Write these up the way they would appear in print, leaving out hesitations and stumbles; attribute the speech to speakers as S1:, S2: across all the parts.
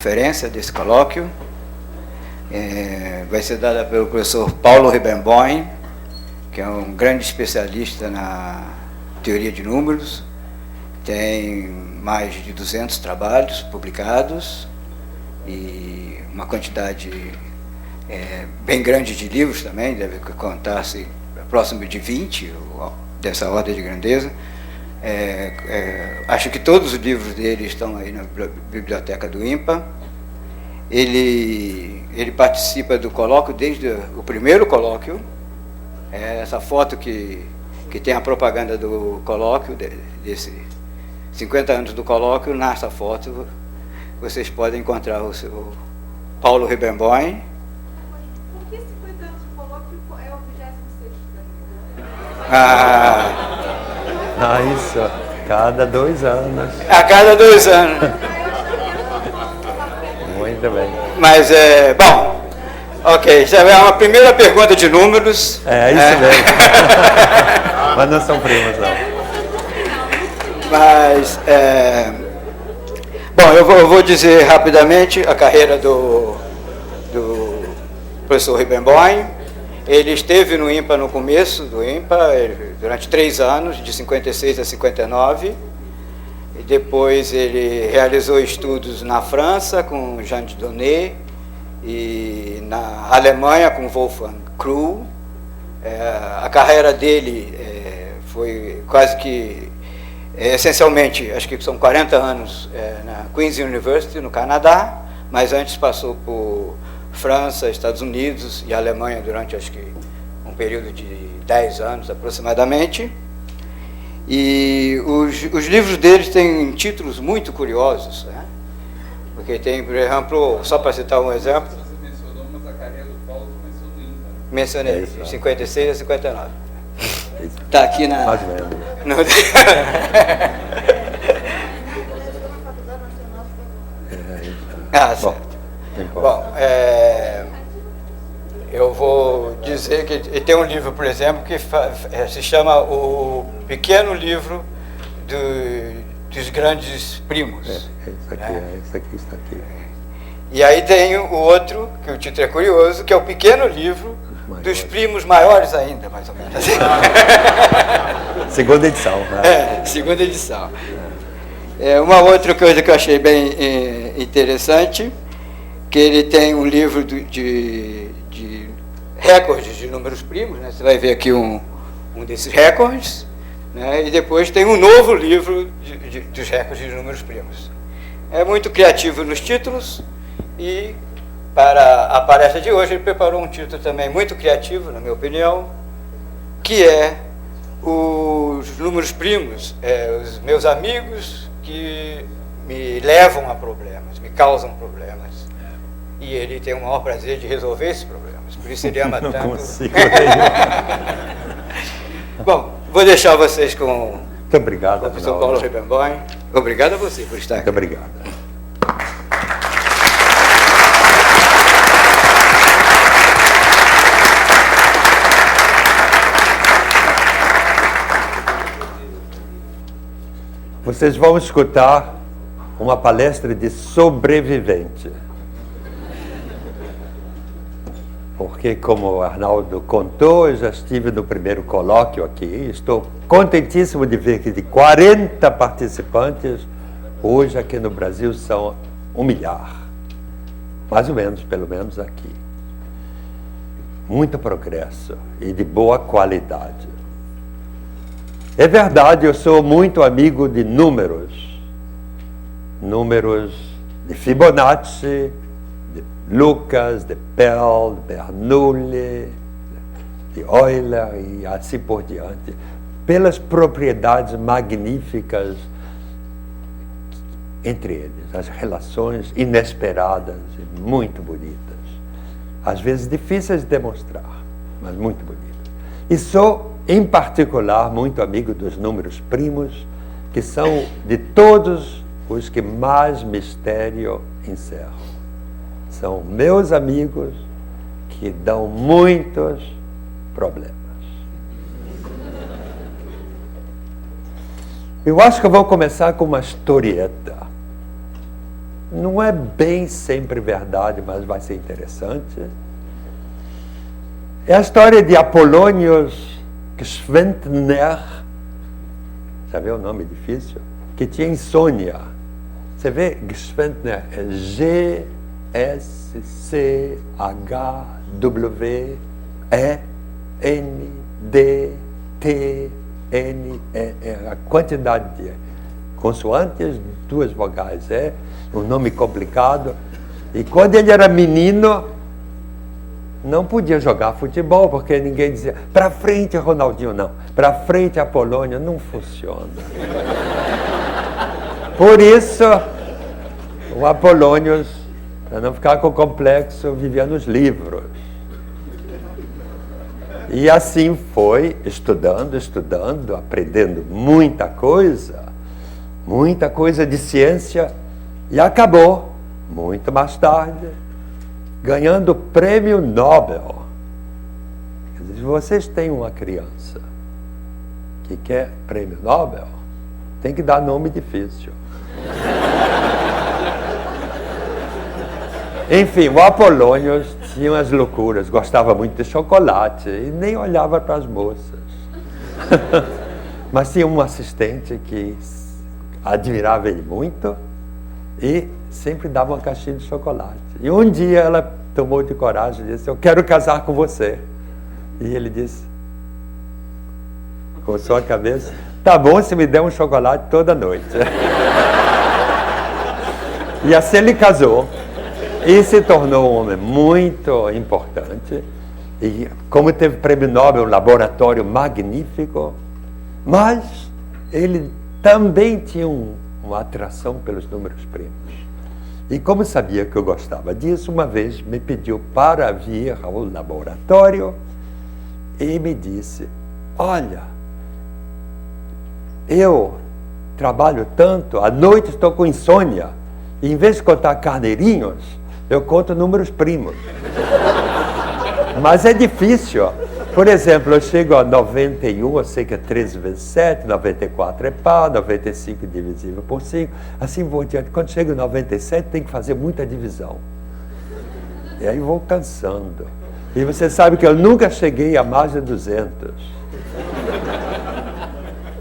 S1: Referência desse colóquio vai ser dada pelo professor Paulo Ribemboim, que é um grande especialista na teoria de números, tem mais de 200 trabalhos publicados e uma quantidade bem grande de livros também, deve contar-se próximo de 20 dessa ordem de grandeza. Acho que todos os livros dele estão aí na biblioteca do INPA. Ele participa do colóquio desde o primeiro colóquio. Essa foto que tem a propaganda do colóquio, desse 50 anos do colóquio, nessa foto vocês podem encontrar o seu Paulo Ribemboim.
S2: Por que 50 anos do colóquio é o 26º?
S3: Isso, cada 2 anos.
S1: A cada 2 anos.
S3: Muito bem.
S1: Mas bom, ok, já é uma primeira pergunta de números.
S3: Isso mesmo. Mas não são primos, não.
S1: Mas, bom, eu vou dizer rapidamente a carreira do professor Ribemboim. Ele esteve no INPA no começo do INPA, durante 3 anos, de 56 a 59. E depois ele realizou estudos na França com Jean Didonné e na Alemanha com Wolfgang Krug. A carreira dele foi quase que, essencialmente, acho que são 40 anos na Queen's University, no Canadá, mas antes passou por França, Estados Unidos e Alemanha durante, acho que, um período de 10 anos aproximadamente. E os livros deles têm títulos muito curiosos, né? Porque tem, por exemplo, só para citar um exemplo...
S4: Você mencionou, mas a carreira do Paulo começou no INPA.
S1: Mencionei, de 56 a 59. Está aqui na...
S3: Mais ou menos.
S1: Certo. Bom, eu vou dizer que tem um livro, por exemplo, que se chama O Pequeno Livro dos Grandes Primos.
S3: Isso aqui está aqui.
S1: E aí tem o outro, que o título é curioso, que é O Pequeno Livro dos Primos Maiores ainda, mais ou menos.
S3: Segunda edição, né?
S1: Segunda edição. Uma outra coisa que eu achei bem interessante, que ele tem um livro de recordes de números primos, né? Você vai ver aqui um desses recordes, né? E depois tem um novo livro dos recordes de números primos. É muito criativo nos títulos e para a palestra de hoje ele preparou um título também muito criativo, na minha opinião, que é os números primos, os meus amigos que me levam a problemas, me causam problemas. E ele tem o maior prazer de resolver esses problemas. Por isso ele ama tanto.
S3: Não consigo.
S1: Bom, vou deixar vocês com
S3: Muito obrigado,
S1: o professor Paulo Ribemboim. Obrigado a você por estar aqui.
S3: Muito obrigado. Vocês vão escutar uma palestra de sobrevivente. Porque, como o Arnaldo contou, eu já estive no primeiro colóquio aqui. Estou contentíssimo de ver que de 40 participantes, hoje aqui no Brasil são 1 milhar. Mais ou menos, pelo menos aqui. Muito progresso e de boa qualidade. É verdade, eu sou muito amigo de números. Números de Fibonacci, de Lucas, de Pearl, de Bernoulli, de Euler e assim por diante, pelas propriedades magníficas entre eles, as relações inesperadas e muito bonitas, às vezes difíceis de demonstrar, mas muito bonitas. E sou, em particular, muito amigo dos números primos, que são de todos os que mais mistério encerram. São meus amigos que dão muitos problemas. Eu acho que eu vou começar com uma historieta. não é bem sempre verdade, mas vai ser interessante. É a história de Apolônios Gschwendtner, já viu o nome difícil? Que tinha insônia. Você vê, Gschwendtner é G-S-C-H-W-E-N-D-T-N-E-R. A quantidade de consoantes, 2 vogais, é um nome complicado. E quando ele era menino, não podia jogar futebol, porque ninguém dizia, para frente Ronaldinho, não, para frente Apolônio, não funciona. Por isso, o Apolônio, para não ficar com complexo, vivia nos livros. E assim foi, estudando, aprendendo muita coisa de ciência, e acabou, muito mais tarde, ganhando o prêmio Nobel. Quer dizer, se vocês têm uma criança que quer prêmio Nobel, tem que dar nome difícil. Enfim, o Apolônio tinha umas loucuras, gostava muito de chocolate e nem olhava para as moças. Mas tinha um assistente que admirava ele muito e sempre dava uma caixinha de chocolate. E um dia ela tomou de coragem e disse, eu quero casar com você. E ele disse, com sua cabeça, tá bom se me der um chocolate toda noite. E assim ele casou. E se tornou um homem muito importante. E como teve prêmio Nobel, um laboratório magnífico, mas ele também tinha uma atração pelos números primos. E como sabia que eu gostava disso, uma vez me pediu para vir ao laboratório e me disse, olha, eu trabalho tanto, à noite estou com insônia, e em vez de contar carneirinhos, eu conto números primos. Mas é difícil. Por exemplo, eu chego a 91, eu sei que é 13 vezes 7, 94 é par, 95 divisível por 5, assim vou adiante. Quando chego a 97, tem que fazer muita divisão. E aí vou cansando. E você sabe que eu nunca cheguei a mais de 200.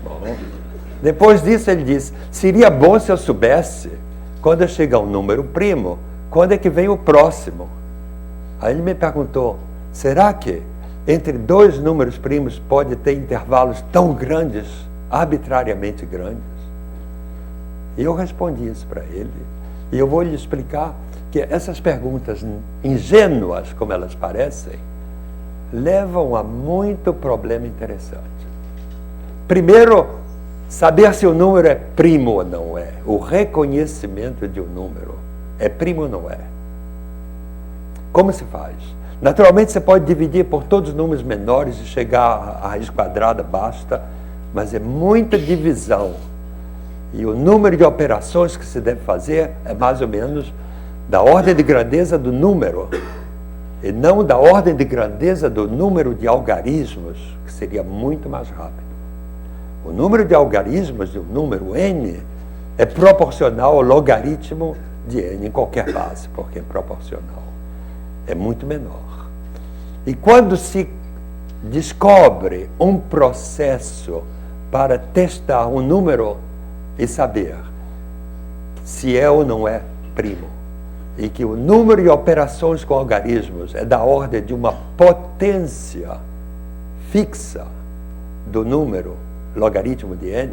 S3: Bom, depois disso ele disse, seria bom se eu soubesse, quando eu chegar a um número primo, quando é que vem o próximo? Aí ele me perguntou, será que entre 2 números primos pode ter intervalos tão grandes, arbitrariamente grandes? E eu respondi isso para ele. E eu vou lhe explicar que essas perguntas ingênuas, como elas parecem, levam a muito problema interessante. Primeiro, saber se o número é primo ou não é. O reconhecimento de um número é primo ou não é. Como se faz? Naturalmente, você pode dividir por todos os números menores e chegar à raiz quadrada, basta, mas é muita divisão. E o número de operações que se deve fazer é mais ou menos da ordem de grandeza do número, e não da ordem de grandeza do número de algarismos, que seria muito mais rápido. O número de algarismos de um número n é proporcional ao logaritmo de n em qualquer base, porque é proporcional. É muito menor. E quando se descobre um processo para testar um número e saber se é ou não é primo, e que o número de operações com algarismos é da ordem de uma potência fixa do número logaritmo de n,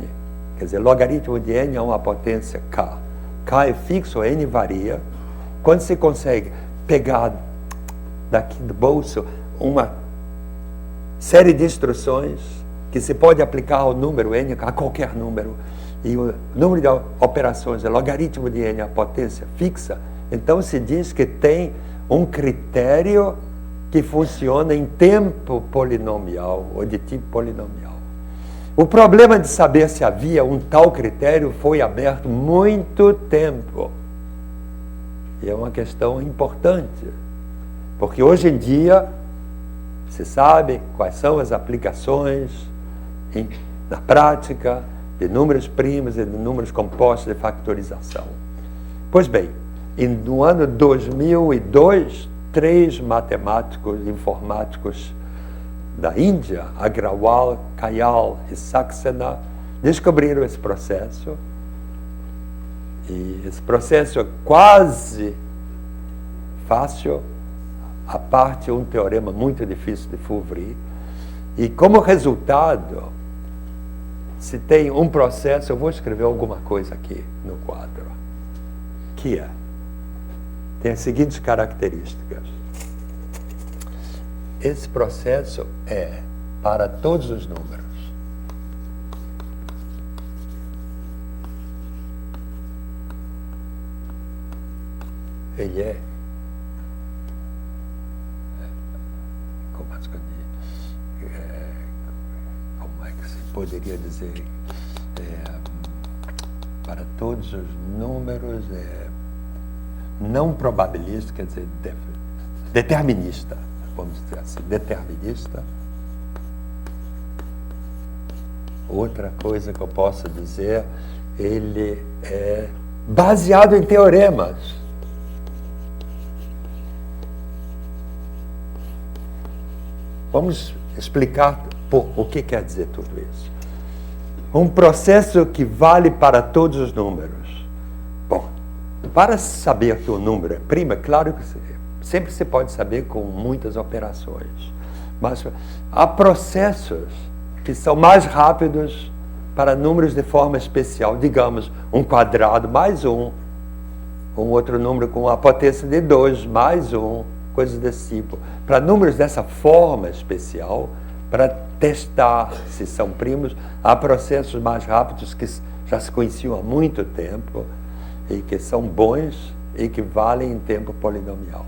S3: quer dizer, logaritmo de n é uma potência k. K é fixo, n varia. Quando se consegue pegar daqui do bolso uma série de instruções que se pode aplicar ao número n, a qualquer número, e o número de operações é logaritmo de n, a potência fixa, então se diz que tem um critério que funciona em tempo polinomial, ou de tipo polinomial. O problema de saber se havia um tal critério foi aberto muito tempo. E é uma questão importante, porque hoje em dia se sabe quais são as aplicações na prática de números primos e de números compostos de factorização. Pois bem, E no ano 2002, 3 matemáticos informáticos da Índia, Agrawal, Kayal e Saxena, descobriram esse processo. E esse processo é quase fácil, a parte um teorema muito difícil de Fourier. E como resultado, se tem um processo, eu vou escrever alguma coisa aqui no quadro, que tem as seguintes características. Esse processo é para todos os números. Ele é como é que se poderia dizer, para todos os números, não probabilista, quer dizer, determinista, vamos dizer assim, determinista. Outra coisa que eu posso dizer, ele é baseado em teoremas. Vamos explicar o que quer dizer tudo isso. Um processo que vale para todos os números. Bom, para saber que o número é primo, é claro que sempre se pode saber com muitas operações. Mas há processos que são mais rápidos para números de forma especial. Digamos, um quadrado mais um outro número com a potência de 2 mais coisas desse tipo. Para números dessa forma especial, para testar se são primos, há processos mais rápidos que já se conheciam há muito tempo e que são bons e que valem em tempo polinomial.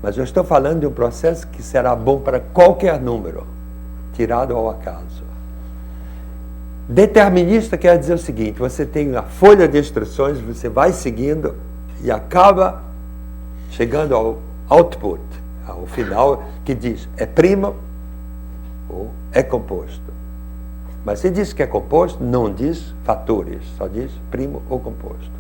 S3: Mas eu estou falando de um processo que será bom para qualquer número, tirado ao acaso. Determinista quer dizer o seguinte: você tem uma folha de instruções, você vai seguindo e acaba chegando ao output, ao final, que diz é primo ou é composto. Mas se diz que é composto, não diz fatores, só diz primo ou composto.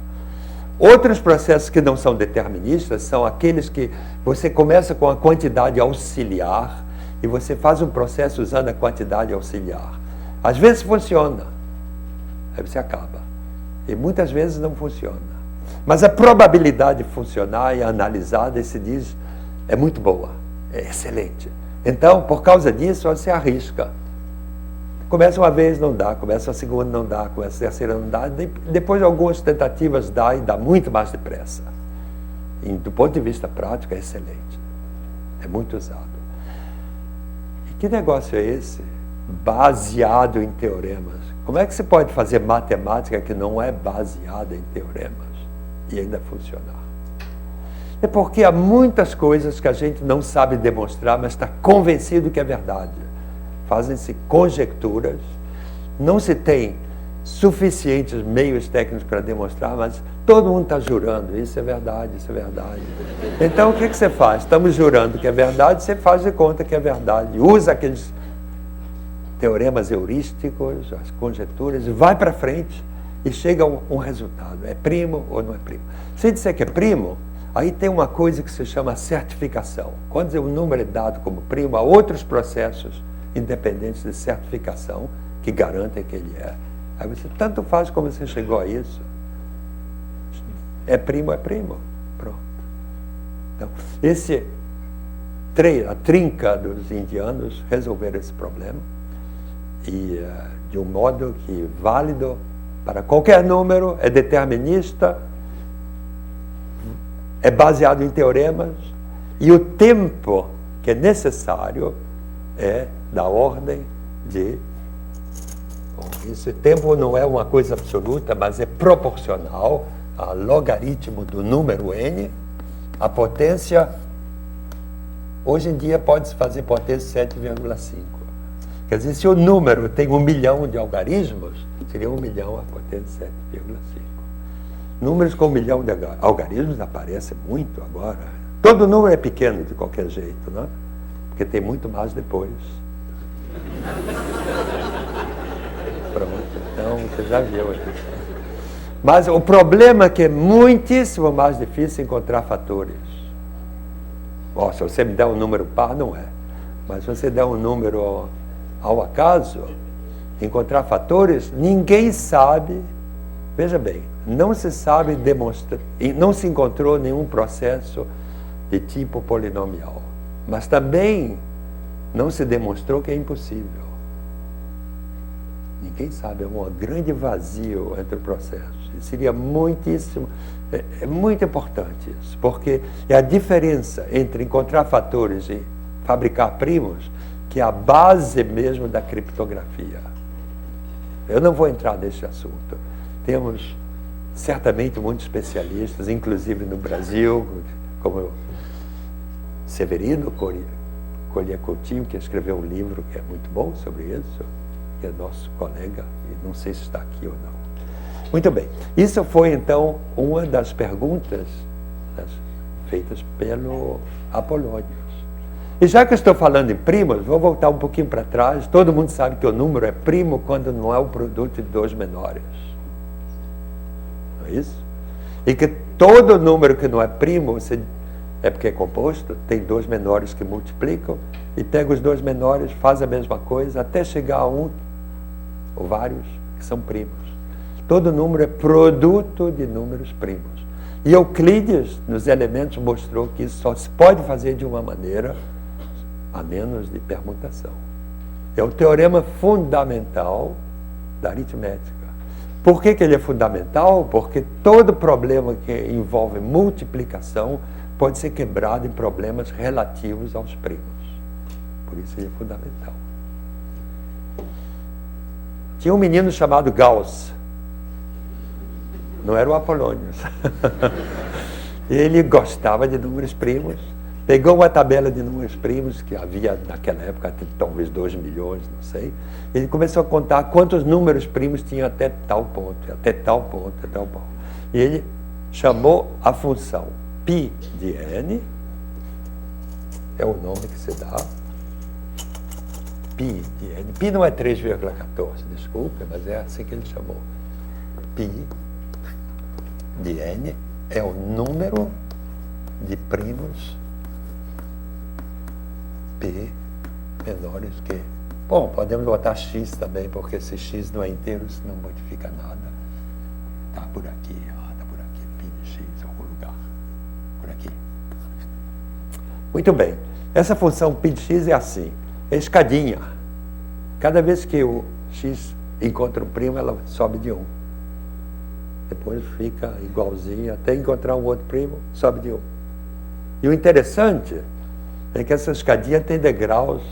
S3: Outros processos que não são deterministas são aqueles que você começa com a quantidade auxiliar e você faz um processo usando a quantidade auxiliar. Às vezes funciona, aí você acaba. E muitas vezes não funciona. Mas a probabilidade de funcionar e analisada, se diz, é muito boa, é excelente. Então, por causa disso, você arrisca. Começa uma vez, não dá. Começa a segunda, não dá. Começa a terceira, não dá. Depois de algumas tentativas, dá e dá muito mais depressa. E, do ponto de vista prático, é excelente. É muito usado. E que negócio é esse? Baseado em teoremas. Como é que se pode fazer matemática que não é baseada em teoremas e ainda funcionar? É porque há muitas coisas que a gente não sabe demonstrar, mas está convencido que é verdade. Fazem-se conjecturas, não se tem suficientes meios técnicos para demonstrar, mas todo mundo está jurando, isso é verdade, isso é verdade. Então, o que você faz? Estamos jurando que é verdade, você faz de conta que é verdade. Usa aqueles teoremas heurísticos, as conjecturas, e vai para frente e chega a um resultado. É primo ou não é primo? Se disser que é primo, aí tem uma coisa que se chama certificação. Quando o número é dado como primo, há outros processos independentes de certificação que garantem que ele é. Aí você tanto faz como você chegou a isso. É primo. Pronto. Então, a trinca dos indianos resolveram esse problema e de um modo que válido para qualquer número, é determinista, é baseado em teoremas e o tempo que é necessário é da ordem de... Bom, esse tempo não é uma coisa absoluta, mas é proporcional ao logaritmo do número n. A potência, hoje em dia pode-se fazer potência 7,5. Quer dizer, se o número tem 1 milhão de algarismos, seria 1 milhão a potência 7,5. Números com 1 milhão de algarismos aparecem muito agora. Todo número é pequeno de qualquer jeito, né? Porque tem muito mais depois. Pronto, então você já viu aqui. Mas o problema é que é muitíssimo mais difícil encontrar fatores. Bom, se você me der um número par, não é. Mas se você der um número ao acaso, encontrar fatores, ninguém sabe. Veja bem, não se sabe demonstrar, não se encontrou nenhum processo de tipo polinomial. Mas também não se demonstrou que é impossível. Ninguém sabe, é um grande vazio entre o processo. E seria muitíssimo, é muito importante isso, porque é a diferença entre encontrar fatores e fabricar primos que é a base mesmo da criptografia. Eu não vou entrar nesse assunto. Temos certamente muitos especialistas, inclusive no Brasil, como Severino Collier Coutinho, que escreveu um livro que é muito bom sobre isso, que é nosso colega, e não sei se está aqui ou não. Muito bem. Isso foi, então, uma das perguntas feitas pelo Apolônio. E já que eu estou falando em primos, vou voltar um pouquinho para trás. Todo mundo sabe que o número é primo quando não é o produto de dois menores. Não é isso? E que todo número que não é primo, é porque é composto, tem dois menores que multiplicam, e pega os dois menores, faz a mesma coisa, até chegar a um, ou vários, que são primos. Todo número é produto de números primos. E Euclides, nos elementos, mostrou que isso só se pode fazer de uma maneira, a menos de permutação. É o teorema fundamental da aritmética. Por que ele é fundamental? Porque todo problema que envolve multiplicação pode ser quebrado em problemas relativos aos primos. Por isso ele é fundamental. Tinha um menino chamado Gauss. Não era o Apolônio. Ele gostava de números primos. Pegou uma tabela de números primos, que havia naquela época talvez 2 milhões, não sei. Ele começou a contar quantos números primos tinha até tal ponto, até tal ponto, até tal ponto. E ele chamou a função π de n, é o nome que se dá, π de n. Π não é 3,14, desculpa, mas é assim que ele chamou. π de n é o número de primos P menores que... Bom, podemos botar X também, porque se X não é inteiro, isso não modifica nada. Está por aqui, está por aqui, π de X, em algum lugar. Por aqui. Muito bem. Essa função π de X é assim, é escadinha. Cada vez que o X encontra um primo, ela sobe de 1. Depois fica igualzinho, até encontrar um outro primo, sobe de 1. E o interessante é que essa escadinha tem degraus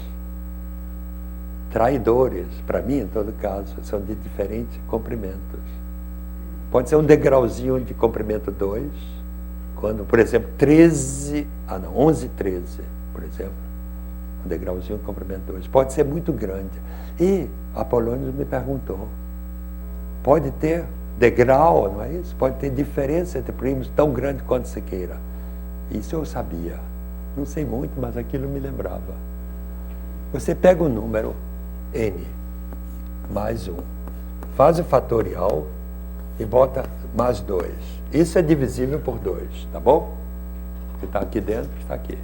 S3: traidores, para mim, em todo caso, são de diferentes comprimentos. Pode ser um degrauzinho de comprimento 2, quando, por exemplo, 11, 13, por exemplo, um degrauzinho de comprimento 2. Pode ser muito grande. E Apolônio me perguntou, pode ter degrau, não é isso? Pode ter diferença entre primos tão grande quanto se queira. Isso eu sabia. Não sei muito, mas aquilo me lembrava. Você pega o número n mais 1, faz o fatorial e bota mais 2. Isso é divisível por 2, tá bom? O que está aqui dentro está aqui.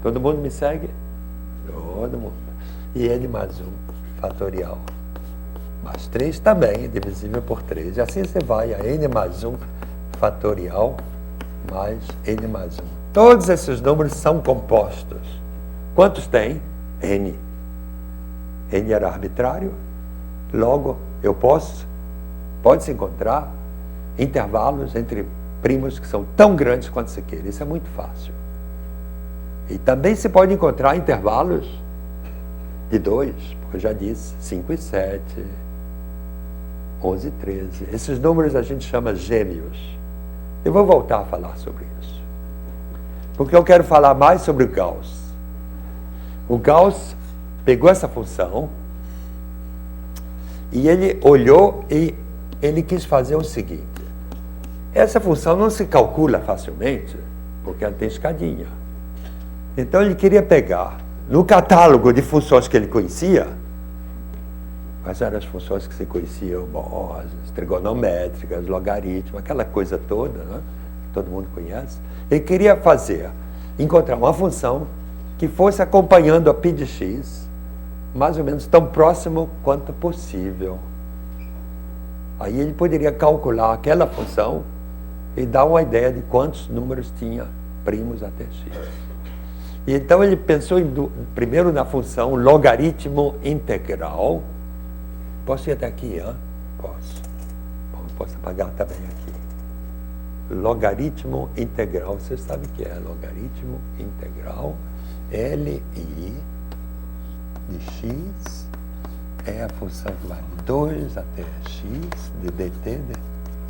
S3: Todo mundo me segue? Todo mundo. E n mais 1, fatorial. Mais 3 também é divisível por 3. E assim você vai a n mais 1, fatorial, mais n mais 1. Todos esses números são compostos. Quantos tem? N. N era arbitrário. Logo, pode-se encontrar intervalos entre primos que são tão grandes quanto se queira. Isso é muito fácil. E também se pode encontrar intervalos de 2, porque eu já disse, 5 e 7, 11 e 13. Esses números a gente chama gêmeos. Eu vou voltar a falar sobre isso. Porque eu quero falar mais sobre o Gauss. O Gauss pegou essa função e ele olhou e ele quis fazer o seguinte. Essa função não se calcula facilmente, porque ela tem escadinha. Então ele queria pegar, no catálogo de funções que ele conhecia, Quais eram as funções que se conheciam? Bosas, trigonométricas, logaritmo, aquela coisa toda, né? Que todo mundo conhece. Ele queria encontrar uma função que fosse acompanhando a π de x, mais ou menos tão próximo quanto possível. Aí ele poderia calcular aquela função e dar uma ideia de quantos números tinha primos até x. E então ele pensou primeiro na função logaritmo integral. Posso ir até aqui, hein? Posso. Bom, posso apagar também aqui. Logaritmo integral, você sabe o que é logaritmo integral? Li de x é a função que vai de 2 até x de dt,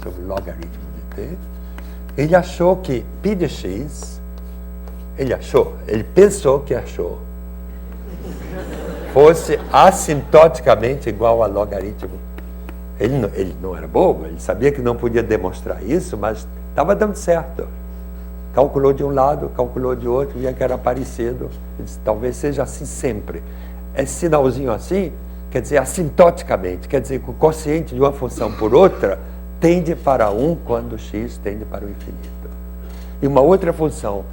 S3: sobre o logaritmo de t. Ele achou que π de x, ele pensou que achou, fosse assintoticamente igual a logaritmo. Ele não era bobo, ele sabia que não podia demonstrar isso, mas estava dando certo. Calculou de um lado, calculou de outro, via que era parecido. Ele disse, talvez seja assim sempre. Esse sinalzinho assim, quer dizer assintoticamente, quer dizer que o quociente de uma função por outra tende para 1 quando x tende para o infinito. E uma outra função,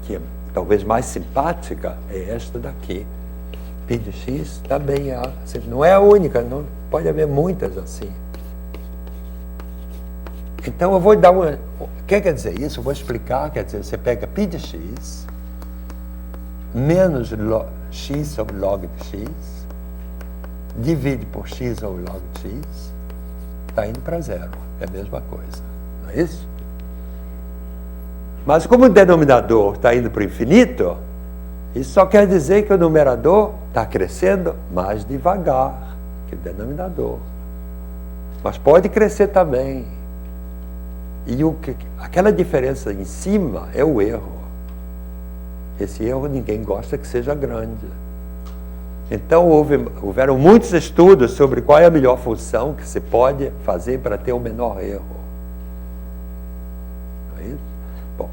S3: que é talvez mais simpática, é esta daqui. π de x também não é a única, não pode haver muitas assim. Então eu vou dar uma... O que quer dizer isso? Eu vou explicar. Quer dizer, você pega π de x menos x sobre log de x, divide por x sobre log de x, está indo para zero. É a mesma coisa. Não é isso? Mas como o denominador está indo para o infinito, isso só quer dizer que o numerador está crescendo mais devagar que o denominador. Mas pode crescer também. E aquela diferença em cima é o erro. Esse erro ninguém gosta que seja grande. Então houveram muitos estudos sobre qual é a melhor função que se pode fazer para ter o menor erro. Não é isso? Bom,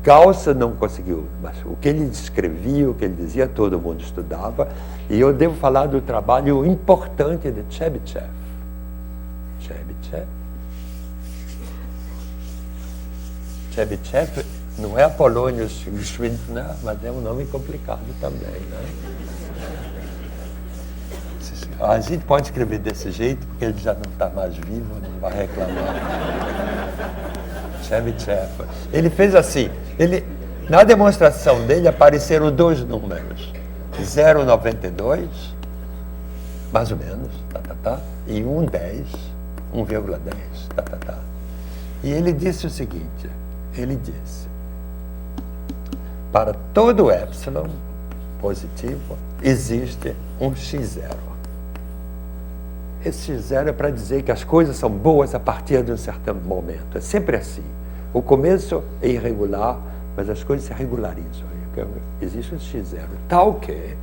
S3: Gauss não conseguiu, mas o que ele descrevia, o que ele dizia, todo mundo estudava. E eu devo falar do trabalho importante de Chebyshev. Chebyshev não é Apolônio Schwindner, mas é um nome complicado também, né? A gente pode escrever desse jeito, porque ele já não está mais vivo, não vai reclamar. Chebyshev. Ele fez assim, na demonstração dele apareceram 2 números, 0,92, mais ou menos, e 1,10, 1,10, E ele disse o seguinte, para todo epsilon positivo, existe um x0. Esse x0 é para dizer que as coisas são boas a partir de um certo momento. É sempre assim. O começo é irregular, mas as coisas se regularizam. Existe um x0. Tal que,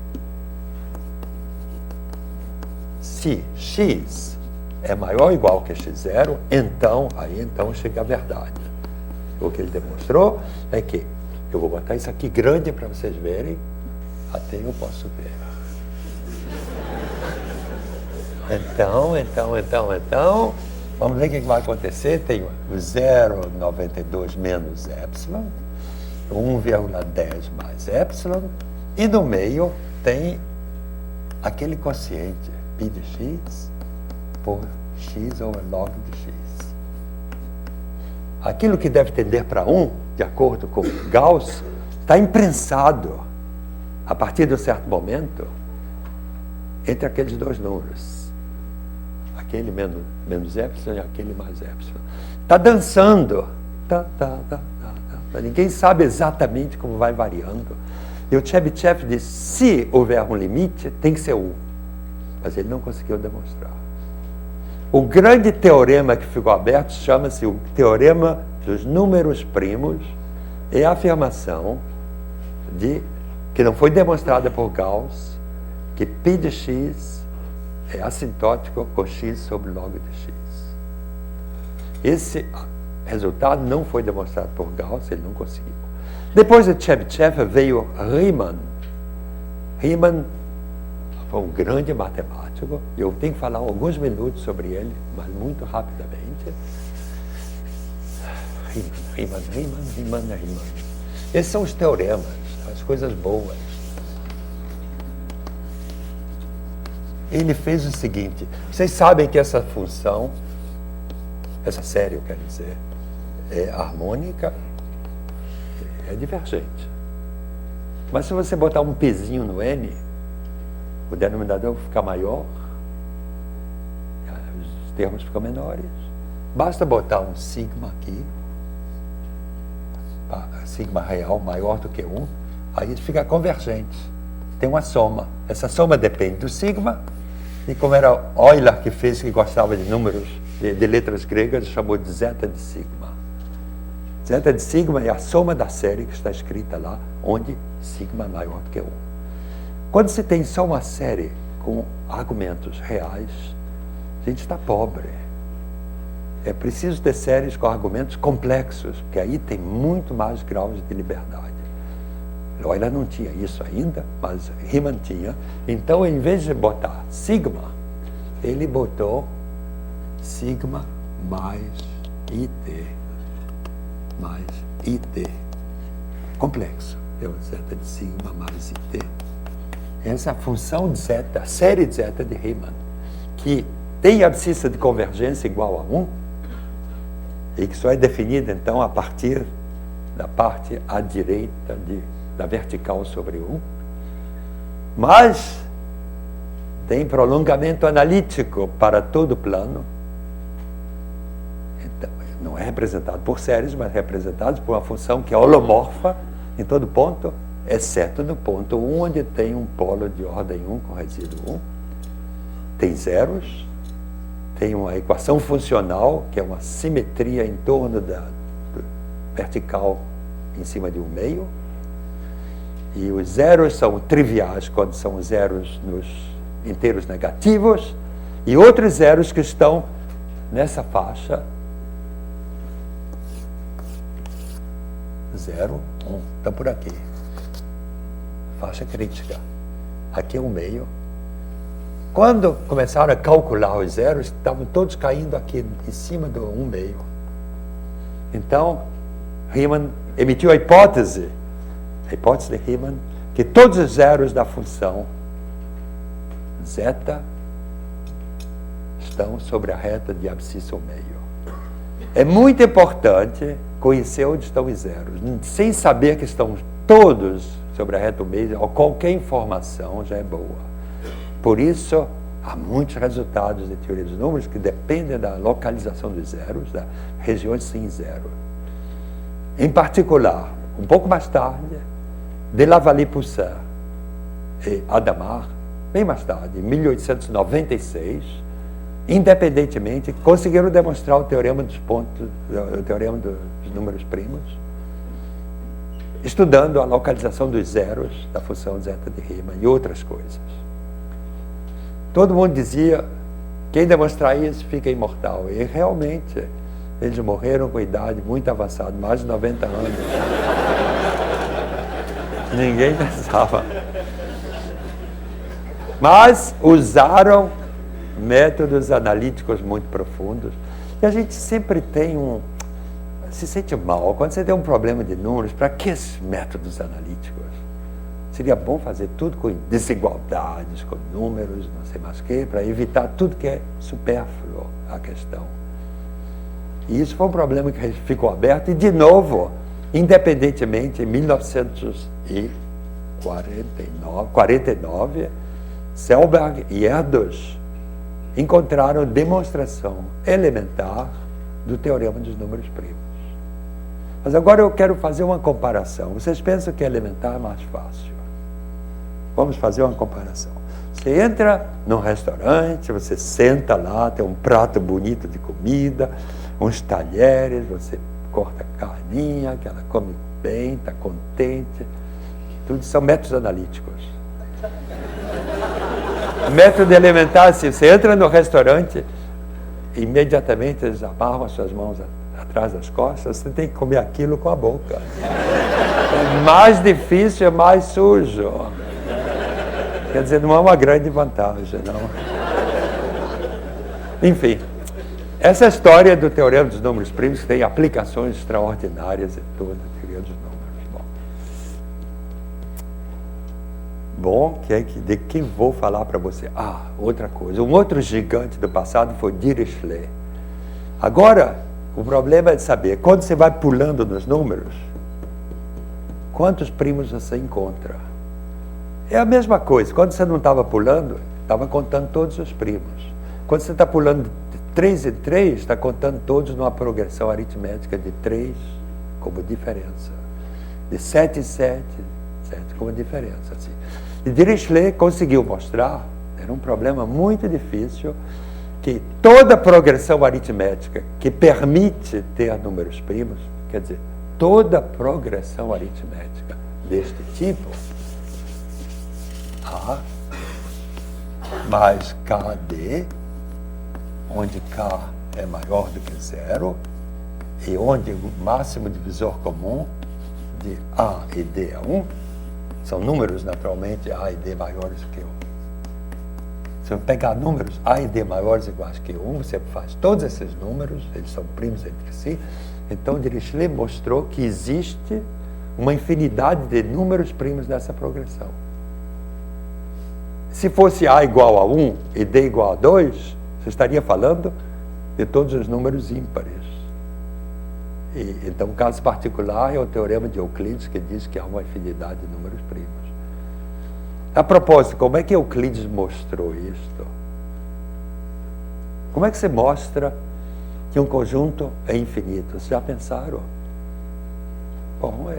S3: se x é maior ou igual que x0, então chega a verdade. O que ele demonstrou é que, eu vou botar isso aqui grande para vocês verem, até eu posso ver. Então, vamos ver o que vai acontecer. Tem o 0,92 menos epsilon, 1,10 mais epsilon, e no meio tem aquele quociente, π de x por x over log de x. Aquilo que deve tender para 1, de acordo com Gauss, está imprensado, a partir de um certo momento, entre aqueles 2 números. Aquele menos epsilon e aquele mais epsilon. Está dançando. Ninguém sabe exatamente como vai variando. E o Chebyshev disse, se houver um limite, tem que ser 1. Mas ele não conseguiu demonstrar. O grande teorema que ficou aberto chama-se o teorema dos números primos. É a afirmação que não foi demonstrada por Gauss, que π de x é assintótico com x sobre log de x. Esse resultado não foi demonstrado por Gauss, ele não conseguiu. Depois de Chebyshev veio Riemann. Riemann foi um grande matemático. analítico. Eu tenho que falar alguns minutos sobre ele, mas muito rapidamente. Riemann. Esses são os teoremas, as coisas boas. Ele fez o seguinte, vocês sabem que essa função, essa série, eu quero dizer, é harmônica, é divergente. Mas se você botar um pezinho no n, o denominador fica maior, os termos ficam menores. Basta botar um sigma aqui, sigma real maior do que 1, aí fica convergente. Tem uma soma. Essa soma depende do sigma, e como era Euler que fez, que gostava de números, de letras gregas, chamou de zeta de sigma. Zeta de sigma é a soma da série que está escrita lá, onde sigma é maior do que 1. Quando se tem só uma série com argumentos reais, a gente está pobre. É preciso ter séries com argumentos complexos, porque aí tem muito mais graus de liberdade. Euler não tinha isso ainda, mas Riemann tinha. Então, em vez de botar sigma, ele botou sigma mais it. Mais it. Complexo. Deu zeta de sigma mais it. Essa é a função de zeta, a série de zeta de Riemann, que tem abscissa de convergência igual a 1, e que só é definida, então, a partir da parte à direita da vertical sobre 1. Mas tem prolongamento analítico para todo o plano. Então, não é representado por séries, mas é representado por uma função que é holomorfa em todo ponto, exceto no ponto 1, onde tem um polo de ordem 1 com resíduo 1. Tem zeros. Tem uma equação funcional, que é uma simetria em torno da vertical em cima de um meio. E os zeros são triviais quando são zeros nos inteiros negativos. E outros zeros que estão nessa faixa 0, 1. Estão por aqui. Faixa crítica. Aqui é o meio. Quando começaram a calcular os zeros, estavam todos caindo aqui em cima do 1 meio. Então, Riemann emitiu a hipótese de Riemann, que todos os zeros da função zeta estão sobre a reta de abscissa ao meio. É muito importante conhecer onde estão os zeros. Sem saber que estão todos sobre a reta ao meio, ou qualquer informação já é boa. Por isso, há muitos resultados de teoria dos números que dependem da localização dos zeros, das regiões sem zero. Em particular, um pouco mais tarde, de Lavallée-Poussin e Hadamard, bem mais tarde, em 1896, independentemente, conseguiram demonstrar o teorema dos pontos, o teorema dos números primos, estudando a localização dos zeros da função zeta de Riemann e outras coisas. Todo mundo dizia, quem demonstrar isso fica imortal. E realmente, eles morreram com idade muito avançada, mais de 90 anos. Ninguém pensava. Mas usaram métodos analíticos muito profundos. E a gente sempre tem se sente mal. Quando você tem um problema de números, para que esses métodos analíticos? Seria bom fazer tudo com desigualdades, com números, não sei mais o quê, para evitar tudo que é supérfluo à questão. E isso foi um problema que ficou aberto. E, de novo, independentemente, em 1949, Selberg e Erdős encontraram demonstração elementar do teorema dos números primos. Mas agora eu quero fazer uma comparação. Vocês pensam que elementar é mais fácil? Vamos fazer uma comparação. Você entra num restaurante, você senta lá, tem um prato bonito de comida, uns talheres, você corta a carninha, que ela come bem, está contente. Tudo são métodos analíticos. O método elementar, assim, você entra no restaurante, imediatamente eles amarram as suas mãos atrás das costas, você tem que comer aquilo com a boca. É mais difícil, é mais sujo. Quer dizer, não é uma grande vantagem, não. Enfim, essa história do teorema dos números primos tem aplicações extraordinárias em toda a teoria dos números. Bom, de quem vou falar para você? Outra coisa. Um outro gigante do passado foi Dirichlet. Agora, o problema é de saber, quando você vai pulando nos números, quantos primos você encontra? É a mesma coisa. Quando você não estava pulando, estava contando todos os primos. Quando você está pulando de 3 em 3, está contando todos numa progressão aritmética de 3 como diferença. De 7 em 7, 7 como diferença. Assim. E Dirichlet conseguiu mostrar, era um problema muito difícil, que toda progressão aritmética que permite ter números primos, quer dizer, toda progressão aritmética deste tipo, A mais KD, onde K é maior do que 0, e onde o máximo divisor comum de A e D é 1, são números, naturalmente, A e D maiores que 1. Se eu pegar números A e D maiores ou iguais que 1, você faz todos esses números, eles são primos entre si. Então, Dirichlet mostrou que existe uma infinidade de números primos nessa progressão. Se fosse A igual a 1 e D igual a 2, você estaria falando de todos os números ímpares. Então, o caso particular é o teorema de Euclides, que diz que há uma infinidade de números primos. A propósito, como é que Euclides mostrou isto? Como é que você mostra que um conjunto é infinito? Vocês já pensaram? Bom,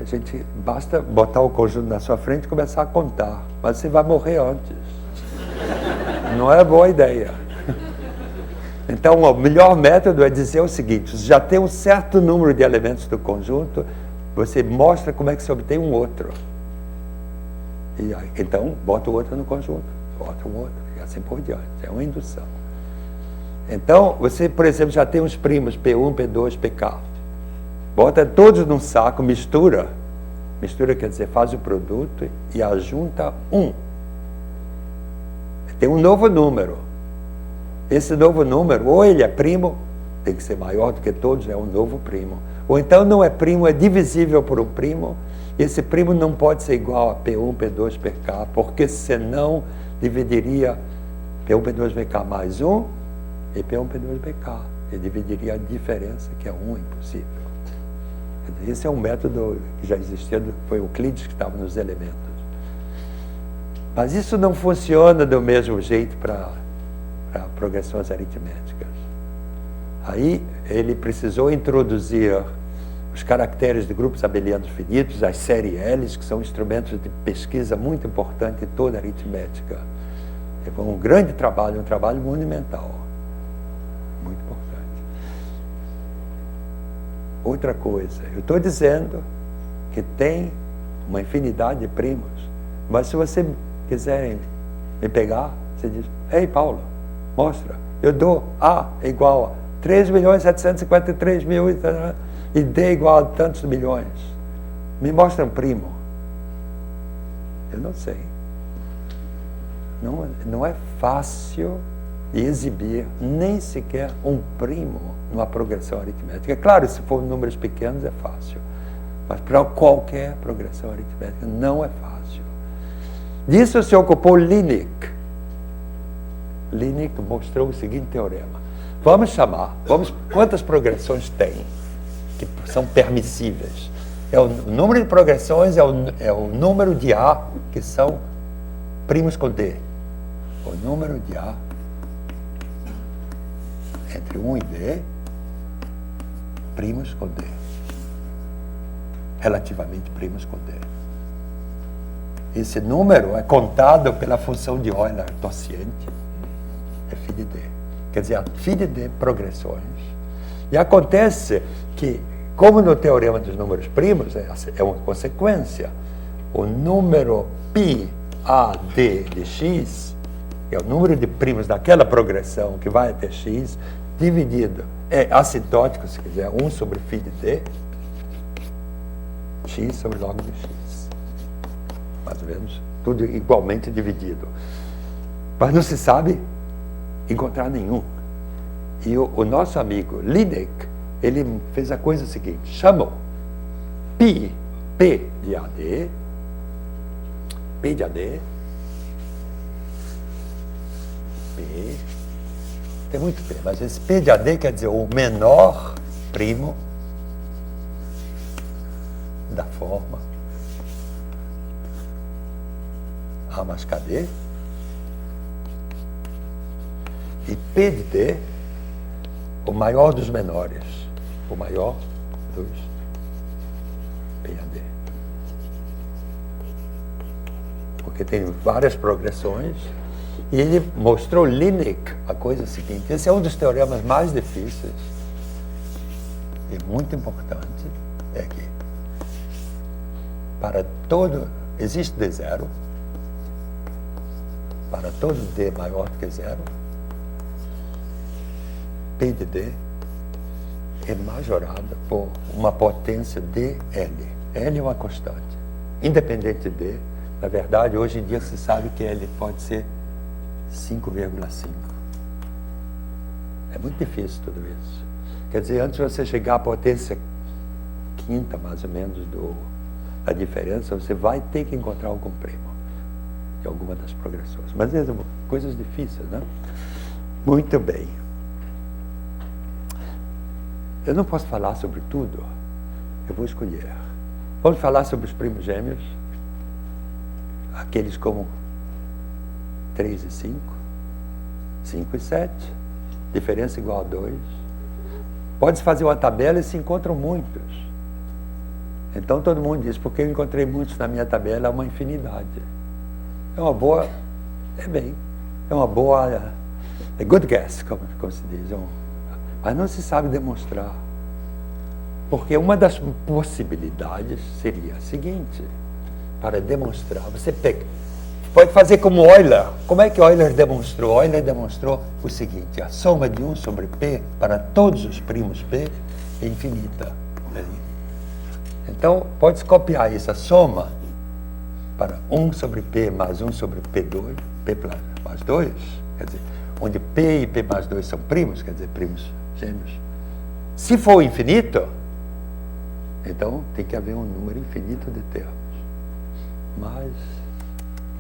S3: basta botar o conjunto na sua frente e começar a contar, mas você vai morrer antes. Não é boa ideia. Então, o melhor método é dizer o seguinte: você já tem um certo número de elementos do conjunto, você mostra como é que se obtém um outro. E então, bota o outro no conjunto, bota um outro, e assim por diante. É uma indução. Então, você, por exemplo, já tem os primos P1, P2, PK. Bota todos num saco, mistura. Mistura quer dizer, faz o produto e ajunta 1. Tem um novo número. Esse novo número, ou ele é primo, tem que ser maior do que todos, é um novo primo. Ou então não é primo, é divisível por um primo. Esse primo não pode ser igual a P1, P2, PK, porque senão dividiria P1, P2, PK mais 1 e P1, P2, PK. E dividiria a diferença, que é 1, impossível. Esse é um método que já existia, foi Euclides que estava nos elementos. Mas isso não funciona do mesmo jeito para progressões aritméticas. Aí ele precisou introduzir os caracteres de grupos abelianos finitos, as séries L, que são instrumentos de pesquisa muito importante em toda a aritmética. Foi um grande trabalho, um trabalho monumental. Muito importante. Outra coisa, eu estou dizendo que tem uma infinidade de primos, mas se você quiserem me pegar, você diz: ei, Paulo, mostra, eu dou A igual a 3.753.000 e D igual a tantos milhões. Me mostra um primo. Eu não sei. Não é fácil de exibir nem sequer um primo numa progressão aritmética. É claro, se for números pequenos é fácil, mas para qualquer progressão aritmética não é fácil. Disso se ocupou Lineik. Lineik mostrou o seguinte teorema. Quantas progressões tem que são permissíveis? O número de progressões é o número de A que são primos com D. O número de A entre 1 e D, primos com D. Relativamente primos com D. Esse número é contado pela função de Euler torciente, f de D. Quer dizer, a φ de D progressões. E acontece que, como no teorema dos números primos, é uma consequência. O número π a d de x, que é o número de primos daquela progressão que vai até x, dividido, é assintótico, se quiser, 1 sobre φ de D, x sobre log de x. Mais ou menos, tudo igualmente dividido. Mas não se sabe encontrar nenhum. E o nosso amigo Lineik, ele fez a coisa seguinte, chamou P de AD, P de AD, P, tem muito P, mas esse P de AD quer dizer o menor primo da forma A mais KD, e P de D, o maior dos menores, o maior dos PAD. Porque tem várias progressões, e ele mostrou Lineik a coisa seguinte, esse é um dos teoremas mais difíceis e muito importante, é que para todo, existe D0, para todo D maior do que zero, P de D é majorada por uma potência dL. L é uma constante. Independente de D, na verdade, hoje em dia se sabe que L pode ser 5,5. É muito difícil tudo isso. Quer dizer, antes de você chegar à potência quinta, mais ou menos, da diferença, você vai ter que encontrar algum primo de alguma das progressões. Mas são coisas difíceis, né? Muito bem. Eu não posso falar sobre tudo. Eu vou escolher. Vamos falar sobre os primos gêmeos. Aqueles como 3 e 5. 5 e 7. Diferença igual a 2. Pode-se fazer uma tabela e se encontram muitos. Então todo mundo diz, porque eu encontrei muitos na minha tabela, há uma infinidade. É uma boa, é uma boa, é good guess, como se diz. Mas não se sabe demonstrar. Porque uma das possibilidades seria a seguinte, para demonstrar, você pode fazer como Euler. Como é que Euler demonstrou? Euler demonstrou o seguinte, a soma de 1 sobre P para todos os primos P é infinita. Então, pode-se copiar isso, a soma para 1 sobre P mais 1 sobre P2, P mais 2, quer dizer, onde P e P mais 2 são primos, quer dizer, primos gêmeos. Se for infinito, então tem que haver um número infinito de termos. Mas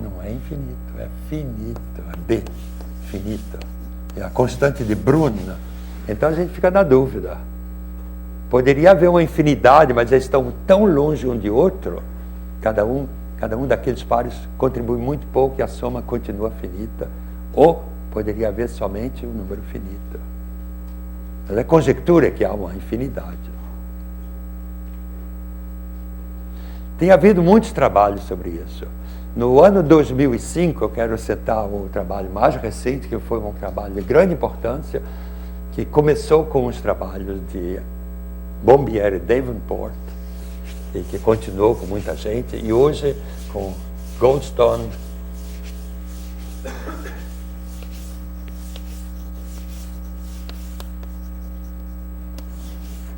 S3: não é infinito, é finito, é D, finito. É a constante de Brun. Então a gente fica na dúvida. Poderia haver uma infinidade, mas eles estão tão longe um de outro, cada um daqueles pares contribui muito pouco e a soma continua finita. Ou poderia haver somente um número finito. Mas é conjectura que há uma infinidade. Tem havido muitos trabalhos sobre isso. No ano 2005, eu quero citar o trabalho mais recente, que foi um trabalho de grande importância, que começou com os trabalhos de Bombieri e Davenport, e que continuou com muita gente, e hoje com Goldstone,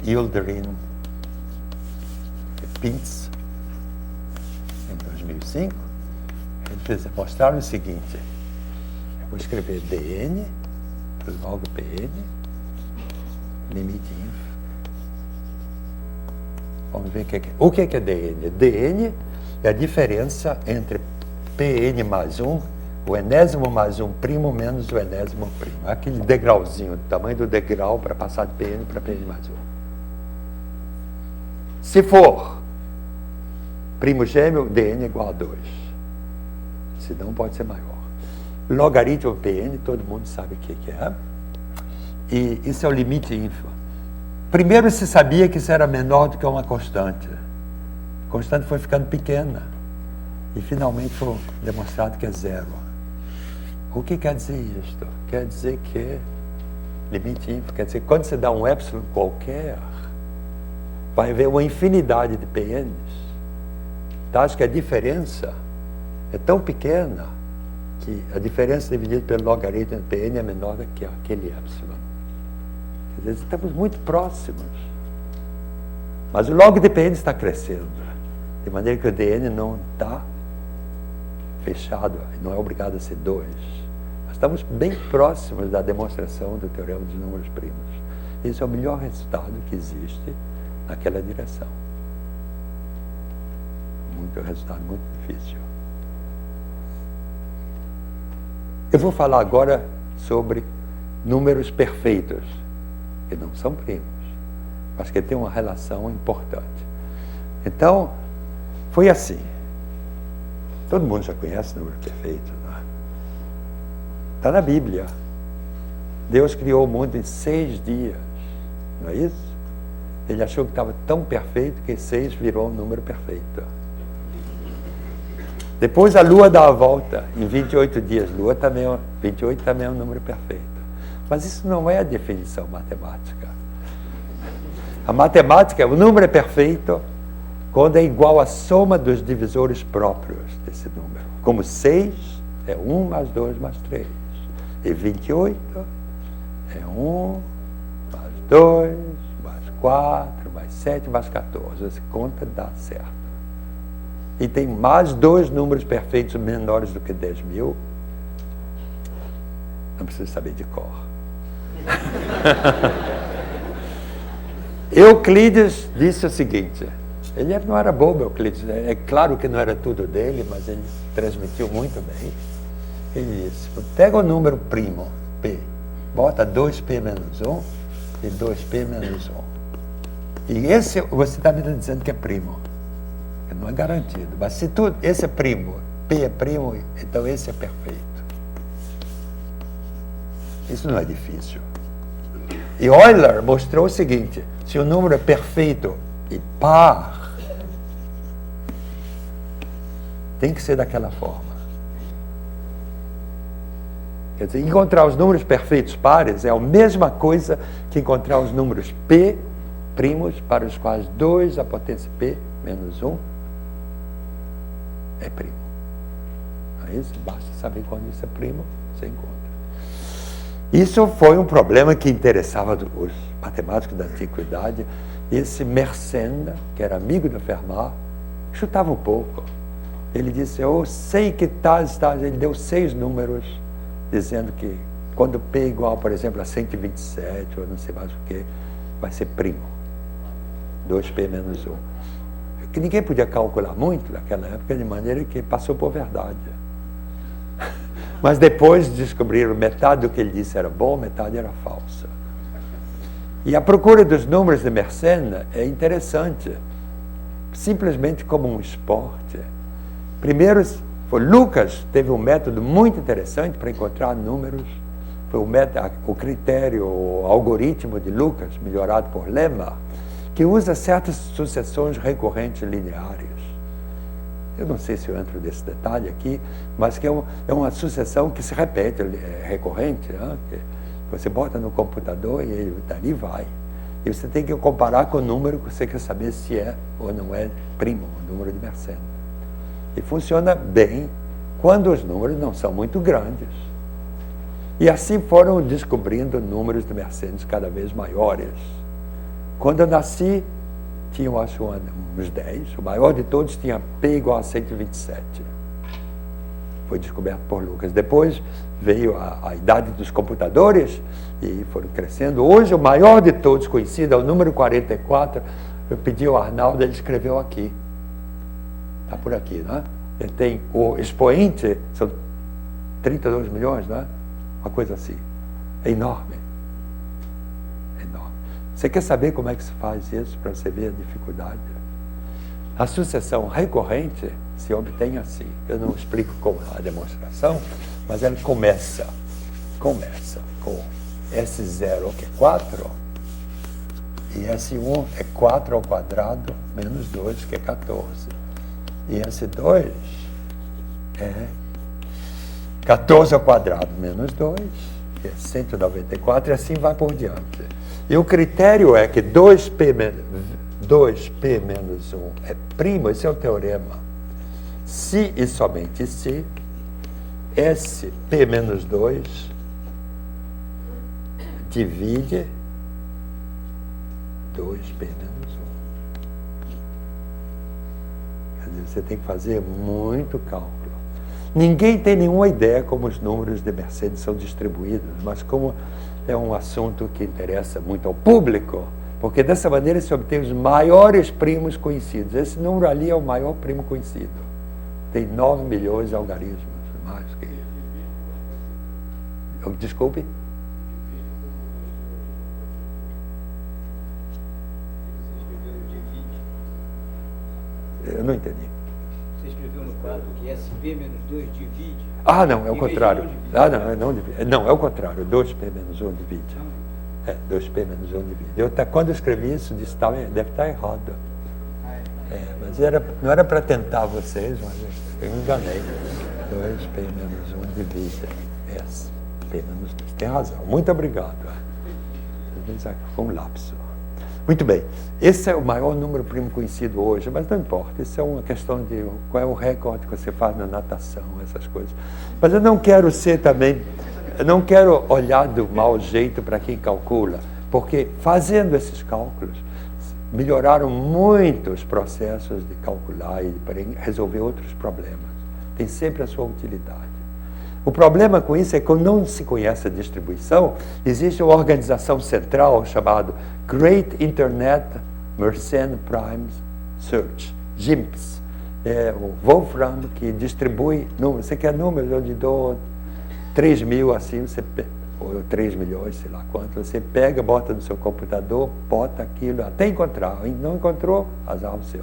S3: Yildirim e Pintz, em 2005, eles mostraram o seguinte, eu vou escrever DN, logo PN, limite inf. Vamos ver o que é DN. DN é a diferença entre PN mais 1, o enésimo mais 1 primo menos o enésimo primo. É aquele degrauzinho, o tamanho do degrau para passar de PN para PN mais 1. Se for primo gêmeo, DN é igual a 2. Se não, pode ser maior. Logaritmo PN, todo mundo sabe o que é. E isso é o limite ínfimo. Primeiro se sabia que isso era menor do que uma constante. A constante foi ficando pequena. E finalmente foi demonstrado que é zero. O que quer dizer isto? Quer dizer que limite ínfimo, quer dizer que quando você dá um epsilon qualquer, vai haver uma infinidade de PNs. Tá? Acho que a diferença é tão pequena que a diferença dividida pelo logaritmo de PN é menor do que aquele epsilon. Quer dizer, estamos muito próximos. Mas o log de PN está crescendo. De maneira que o DN não está fechado, não é obrigado a ser 2. estamos bem próximos da demonstração do teorema dos números primos. Esse é o melhor resultado que existe naquela direção. Um resultado muito difícil. Eu vou falar agora sobre números perfeitos, que não são primos, mas que têm uma relação importante. Então, foi assim. Todo mundo já conhece o número perfeito, não é? Está na Bíblia. Deus criou o mundo em 6 dias, não é isso? Ele achou que estava tão perfeito que 6 virou um número perfeito. Depois a Lua dá a volta em 28 dias. 28 também é um número perfeito. Mas isso não é a definição matemática. A matemática, o número é perfeito quando é igual à soma dos divisores próprios desse número. Como 6 é 1 mais 2 mais 3. E 28 é 1 mais 2 mais 4 mais 7 mais 14. Essa conta dá certo. E tem mais 2 números perfeitos menores do que 10.000. Não precisa saber de cor. Euclides disse o seguinte, ele não era bobo, Euclides, é claro que não era tudo dele, mas ele transmitiu muito bem. Ele disse, pega o número primo, P, bota 2P menos 1 e 2P menos 1. E esse você está me dizendo que é primo. Não é garantido, mas se esse é primo, P é primo, então esse é perfeito. Isso não é difícil. E Euler mostrou o seguinte, se o número é perfeito e par, tem que ser daquela forma. Quer dizer, encontrar os números perfeitos pares é a mesma coisa que encontrar os números P primos para os quais 2 a potência P menos 1 é primo. Aí basta saber quando isso é primo, você encontra. Isso foi um problema que interessava os matemáticos da antiguidade. Esse Mersenne, que era amigo do Fermat, chutava um pouco. Ele disse, eu sei que tais, ele deu 6 números, dizendo que quando P é igual, por exemplo, a 127, ou não sei mais o que, vai ser primo. 2P menos 1. Que ninguém podia calcular muito naquela época, de maneira que passou por verdade. Mas depois descobriram metade do que ele disse era bom, metade era falsa. E a procura dos números de Mersenne é interessante, simplesmente como um esporte. Primeiro, Lucas teve um método muito interessante para encontrar números. Foi o critério, o algoritmo de Lucas, melhorado por Lemma, que usa certas sucessões recorrentes lineares. Eu não sei se eu entro nesse detalhe aqui, mas que é uma sucessão que se repete, é recorrente, né? Que você bota no computador e ele dali vai. E você tem que comparar com o número que você quer saber se é ou não é primo, o número de Mersenne. E funciona bem quando os números não são muito grandes. E assim foram descobrindo números de Mersenne cada vez maiores. Quando eu nasci, tinham, acho, uns 10. O maior de todos tinha P igual a 127. Foi descoberto por Lucas. Depois veio a idade dos computadores e foram crescendo. Hoje, o maior de todos conhecido é o número 44. Eu pedi ao Arnaldo, ele escreveu aqui. Está por aqui, não é? Ele tem o expoente, são 32 milhões, não é? Uma coisa assim. É enorme. Você quer saber como é que se faz isso para você ver a dificuldade? A sucessão recorrente se obtém assim. Eu não explico como a demonstração, mas ela começa com S0, que é 4, e S1 é 4 ao quadrado menos 2, que é 14. E S2 é 14 ao quadrado menos 2, que é 194, e assim vai por diante. E o critério é que 2P menos 1 é primo, esse é o teorema. Se e somente se SP menos 2 divide 2P menos 1. Quer dizer, você tem que fazer muito cálculo. Ninguém tem nenhuma ideia como os números de Mercedes são distribuídos, mas como é um assunto que interessa muito ao público, porque dessa maneira se obtém os maiores primos conhecidos. Esse número ali é o maior primo conhecido. Tem 9 milhões de algarismos, mais que isso. Desculpe? Eu não entendi.
S1: Você escreveu no quadro que SP menos 2 divide.
S3: Ah, não, é o contrário. Não divide. Não, é o contrário. 2P menos 1 divide. 2P menos 1 divide. Quando eu escrevi isso, disse, deve estar errado. Mas não era para tentar vocês, mas eu me enganei. 2P menos 1 divide. P menos 2. Tem razão. Muito obrigado. Foi um lapso. Muito bem. Esse é o maior número primo conhecido hoje, mas não importa. Isso é uma questão de qual é o recorde que você faz na natação, essas coisas. Mas eu não quero ser também, eu não quero olhar do mau jeito para quem calcula, porque fazendo esses cálculos, melhoraram muito os processos de calcular e para resolver outros problemas. Tem sempre a sua utilidade. O problema com isso é que quando não se conhece a distribuição, existe uma organização central chamada Great Internet Mersenne Prime Search, GIMPS. É o Wolfram que distribui números. Você quer números? Eu lhe dou 3 mil assim, ou 3 milhões, sei lá quanto. Você pega, bota no seu computador, bota aquilo até encontrar. Não encontrou? Azar o seu.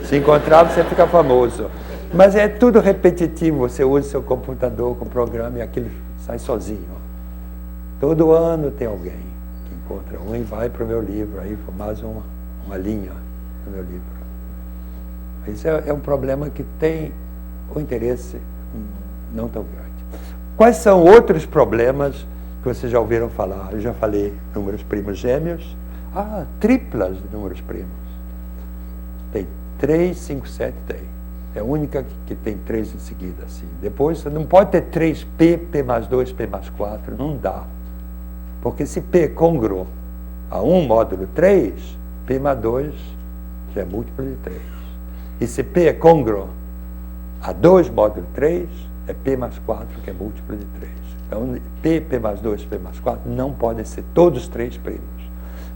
S3: Se encontrar, você fica famoso. Mas é tudo repetitivo, você usa seu computador com o programa e aquilo sai sozinho. Todo ano tem alguém que encontra um e vai para o meu livro, aí mais uma linha no meu livro. Isso é um problema que tem um interesse não tão grande. Quais são outros problemas que vocês já ouviram falar? Eu já falei números primos gêmeos. Triplas de números primos. Tem 3, 5, 7, tem. É a única que tem 3 em seguida, assim. Depois, você não pode ter 3P, P mais 2, P mais 4. Não dá. Porque se P é congruo a 1 módulo 3, P mais 2 já é múltiplo de 3. E se P é congruo a 2 módulo 3, é P mais 4, que é múltiplo de 3. Então, P mais 2, P mais 4 não podem ser todos 3 primos.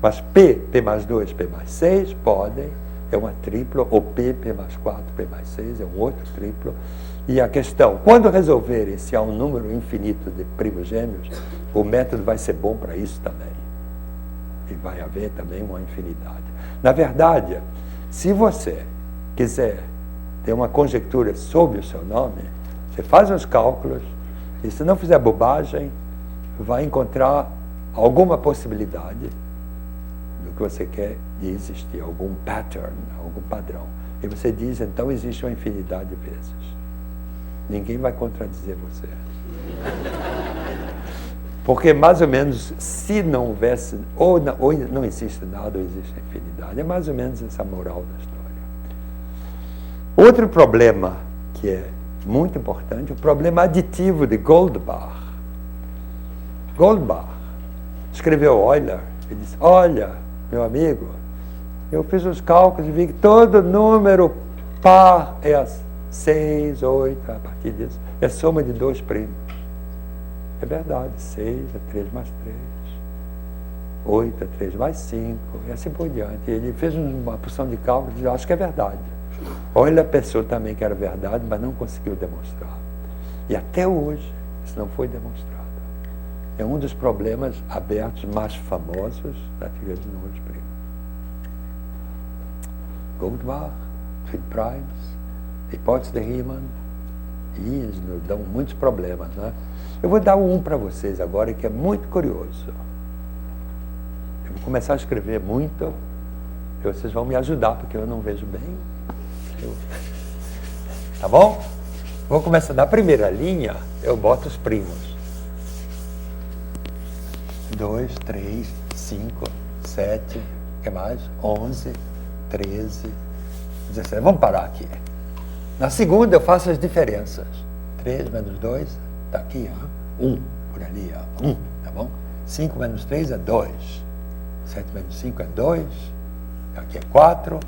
S3: Mas P mais 2, P mais 6 podem. É uma tripla, ou P mais 4, P mais 6, é um outro triplo. E a questão, quando resolverem se há um número infinito de primos gêmeos, o método vai ser bom para isso também. E vai haver também uma infinidade. Na verdade, se você quiser ter uma conjectura sobre o seu nome, você faz uns cálculos, e se não fizer bobagem, vai encontrar alguma possibilidade do que você quer de existir, algum pattern, algum padrão. E você diz, então existe uma infinidade de vezes. Ninguém vai contradizer você. Porque mais ou menos, se não houvesse, ou não existe nada, ou existe infinidade. É mais ou menos essa moral da história. Outro problema que é muito importante, o problema aditivo de Goldbach. Goldbach escreveu Euler e disse, olha, meu amigo, eu fiz os cálculos e vi que todo número par é 6, 8, a partir disso, é soma de 2 primos. É verdade, 6 é 3 mais 3, 8 é 3 mais 5, e assim por diante. Ele fez uma porção de cálculos e eu acho que é verdade. Euler pensou também que era verdade, mas não conseguiu demonstrar. E até hoje, isso não foi demonstrado. É um dos problemas abertos mais famosos da teoria dos números primos. Goldbach, Fried Primes, hipótese de Riemann, e eles nos dão muitos problemas, né? Eu vou dar um para vocês agora que é muito curioso. Eu vou começar a escrever muito, e vocês vão me ajudar, porque eu não vejo bem. Tá bom? Vou começar na primeira linha, eu boto os primos. 2, 3, 5, 7, o que mais? 11, 13, 17. Vamos parar aqui. Na segunda eu faço as diferenças. 3 menos 2, está aqui, 1, por ali, 1, tá bom? 5 menos 3 é 2. 7 menos 5 é 2. Aqui é 4.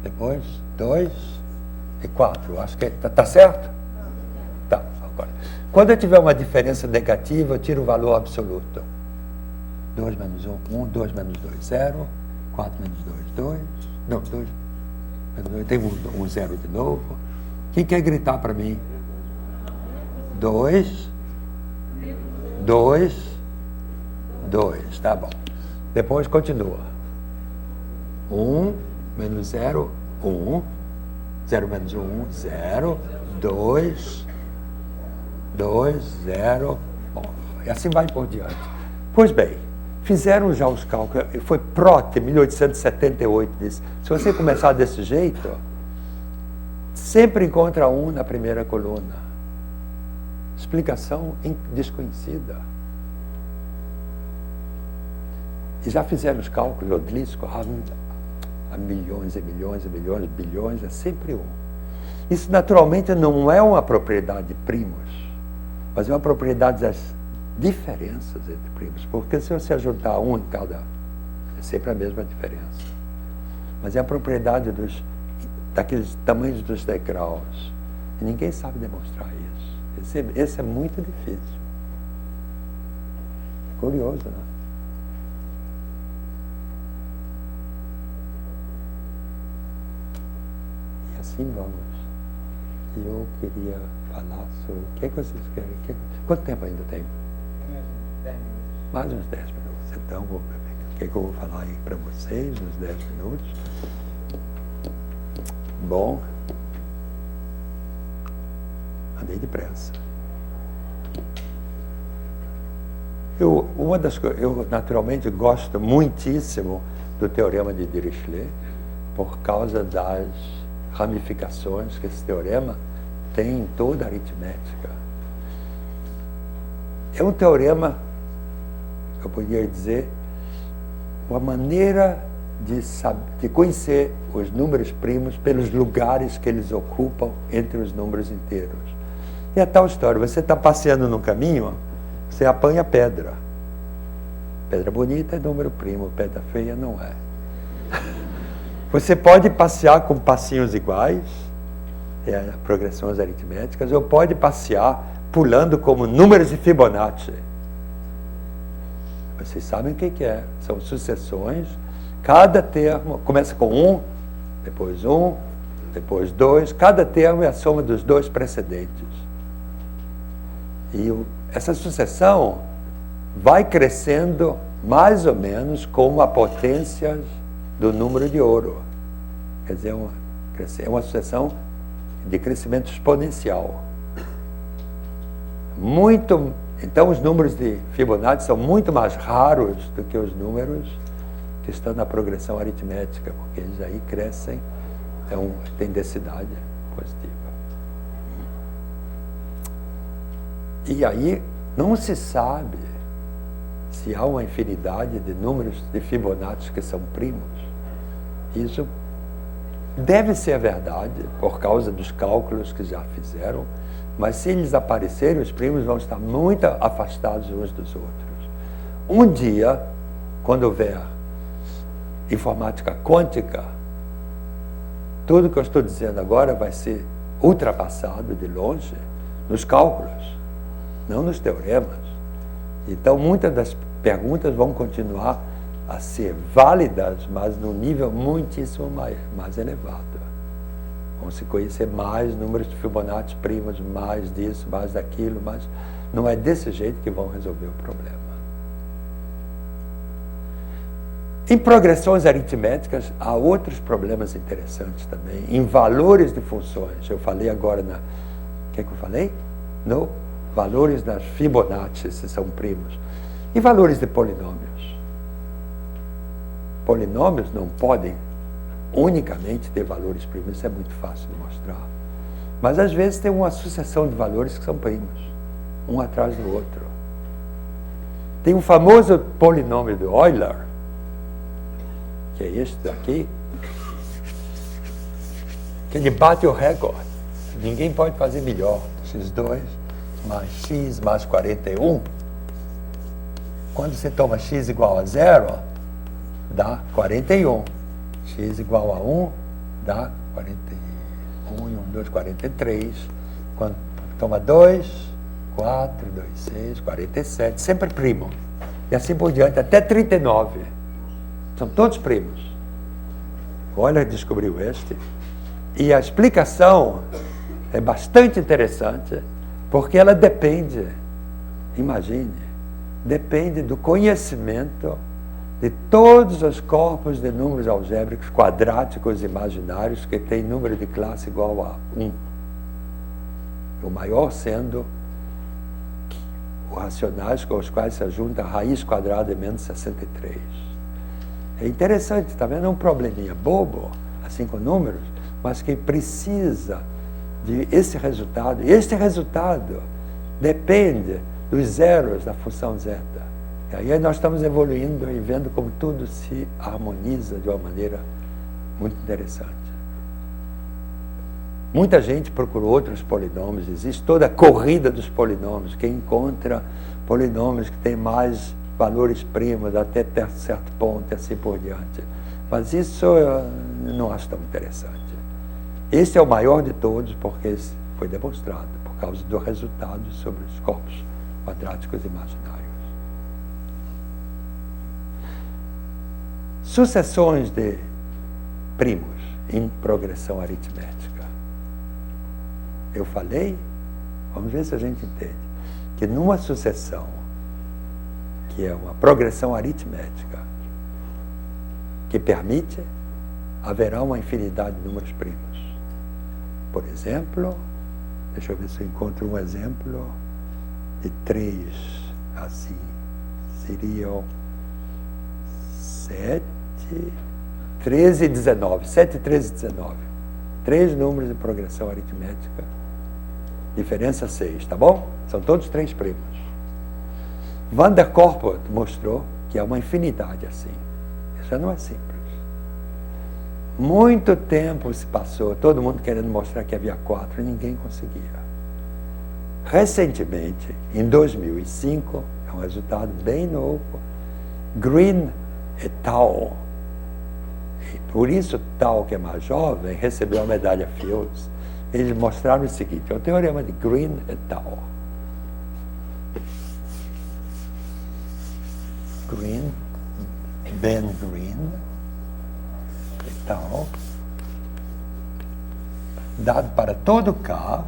S3: Depois 2 e 4. Acho que tá certo? Agora, quando eu tiver uma diferença negativa, eu tiro o valor absoluto. 2 menos 1, 1, 2 menos 2, 0. 4 menos 2, 2. Não, 2 menos 2, tem um 0 de novo. Quem quer gritar para mim? 2, 2, 2, tá bom. Depois continua. 1 menos 0, 1. 0 menos 1, 0. 2, 2, 0. Bom, e assim vai por diante. Pois bem, fizeram já os cálculos. Foi Prote, 1878, disse: se você começar desse jeito, sempre encontra 1 na primeira coluna. Explicação desconhecida. E já fizeram os cálculos, Odlisco, há milhões e milhões e milhões, bilhões, é sempre 1. Isso naturalmente não é uma propriedade de primos, mas é uma propriedade das diferenças entre primos, porque se você juntar 1 em cada, é sempre a mesma diferença. Mas é a propriedade daqueles tamanhos dos degraus. E ninguém sabe demonstrar isso. Esse é muito difícil. Curioso, né? E assim vamos. Eu queria falar sobre... O que é que vocês querem? Quanto tempo ainda tem? Mais uns 10 minutos. Então, o que é que eu vou falar aí para vocês, uns 10 minutos? Bom, andei depressa. Eu naturalmente gosto muitíssimo do Teorema de Dirichlet por causa das ramificações que esse teorema tem em toda a aritmética. É um teorema, eu poderia dizer, uma maneira de conhecer os números primos pelos lugares que eles ocupam entre os números inteiros. E a tal história, você está passeando no caminho, você apanha pedra. Pedra bonita é número primo, pedra feia não é. Você pode passear com passinhos iguais, progressões aritméticas, ou pode passear pulando como números de Fibonacci. Vocês sabem o que é? São sucessões. Cada termo começa com 1, depois 2. Cada termo é a soma dos 2 precedentes. E essa sucessão vai crescendo mais ou menos como a potência do número de ouro. Quer dizer, é uma sucessão de crescimento exponencial. Então, os números de Fibonacci são muito mais raros do que os números que estão na progressão aritmética, porque eles aí crescem, então tem densidade positiva. E aí não se sabe se há uma infinidade de números de Fibonacci que são primos. Isso deve ser verdade por causa dos cálculos que já fizeram, mas se eles aparecerem, os primos vão estar muito afastados uns dos outros. Um dia, quando houver informática quântica, tudo que eu estou dizendo agora vai ser ultrapassado de longe nos cálculos, não nos teoremas. Então, muitas das perguntas vão continuar a ser válidas, mas num nível muitíssimo mais elevado. Vão se conhecer mais números de Fibonacci primos, mais disso, mais daquilo, mas não é desse jeito que vão resolver o problema. Em progressões aritméticas, há outros problemas interessantes também. Em valores de funções, eu falei agora o que é que eu falei? No valores das Fibonacci, se são primos. E valores de polinômios. Polinômios não podem unicamente ter valores primos, isso é muito fácil de mostrar. Mas às vezes tem uma sucessão de valores que são primos, um atrás do outro. Tem um famoso polinômio de Euler, que é este daqui, que ele bate o recorde. Ninguém pode fazer melhor. x2 mais x mais 41. Quando você toma x igual a 0, dá 41. X igual a 1 dá 41 e 1, 2, 43. Quando toma 2, 4, 2, 6, 47, sempre primo. E assim por diante, até 39. São todos primos. O Euler descobriu este. E a explicação é bastante interessante, porque ela depende, imagine, depende do conhecimento de todos os corpos de números algébricos quadráticos imaginários que têm número de classe igual a 1. O maior sendo os racionais com os quais se junta a raiz quadrada de menos 63. É interessante, está vendo? É um probleminha bobo, assim com números, mas que precisa de esse resultado. E este resultado depende dos zeros da função zeta. E aí nós estamos evoluindo e vendo como tudo se harmoniza de uma maneira muito interessante. Muita gente procura outros polinômios, existe toda a corrida dos polinômios, quem encontra polinômios que têm mais valores primos até certo ponto e assim por diante. Mas isso eu não acho tão interessante. Este é o maior de todos porque foi demonstrado por causa do resultado sobre os corpos quadráticos imaginários. Sucessões de primos em progressão aritmética. Eu falei, vamos ver se a gente entende, que numa sucessão, que é uma progressão aritmética, que permite, haverá uma infinidade de números primos. Por exemplo, deixa eu ver se eu encontro um exemplo de 3, assim, seriam 7, 13 e 19. 7, 13 e 19. 3 números de progressão aritmética. Diferença 6, tá bom? São todos 3 primos. Van der Korpot mostrou que é uma infinidade assim. Isso não é simples. Muito tempo se passou, todo mundo querendo mostrar que havia 4 e ninguém conseguia. Recentemente, em 2005, é um resultado bem novo, Green et al. E por isso tal, que é mais jovem, recebeu a medalha Fields. Eles mostraram o seguinte, é o teorema de Green et al. Ben Green et al. Dado para todo K,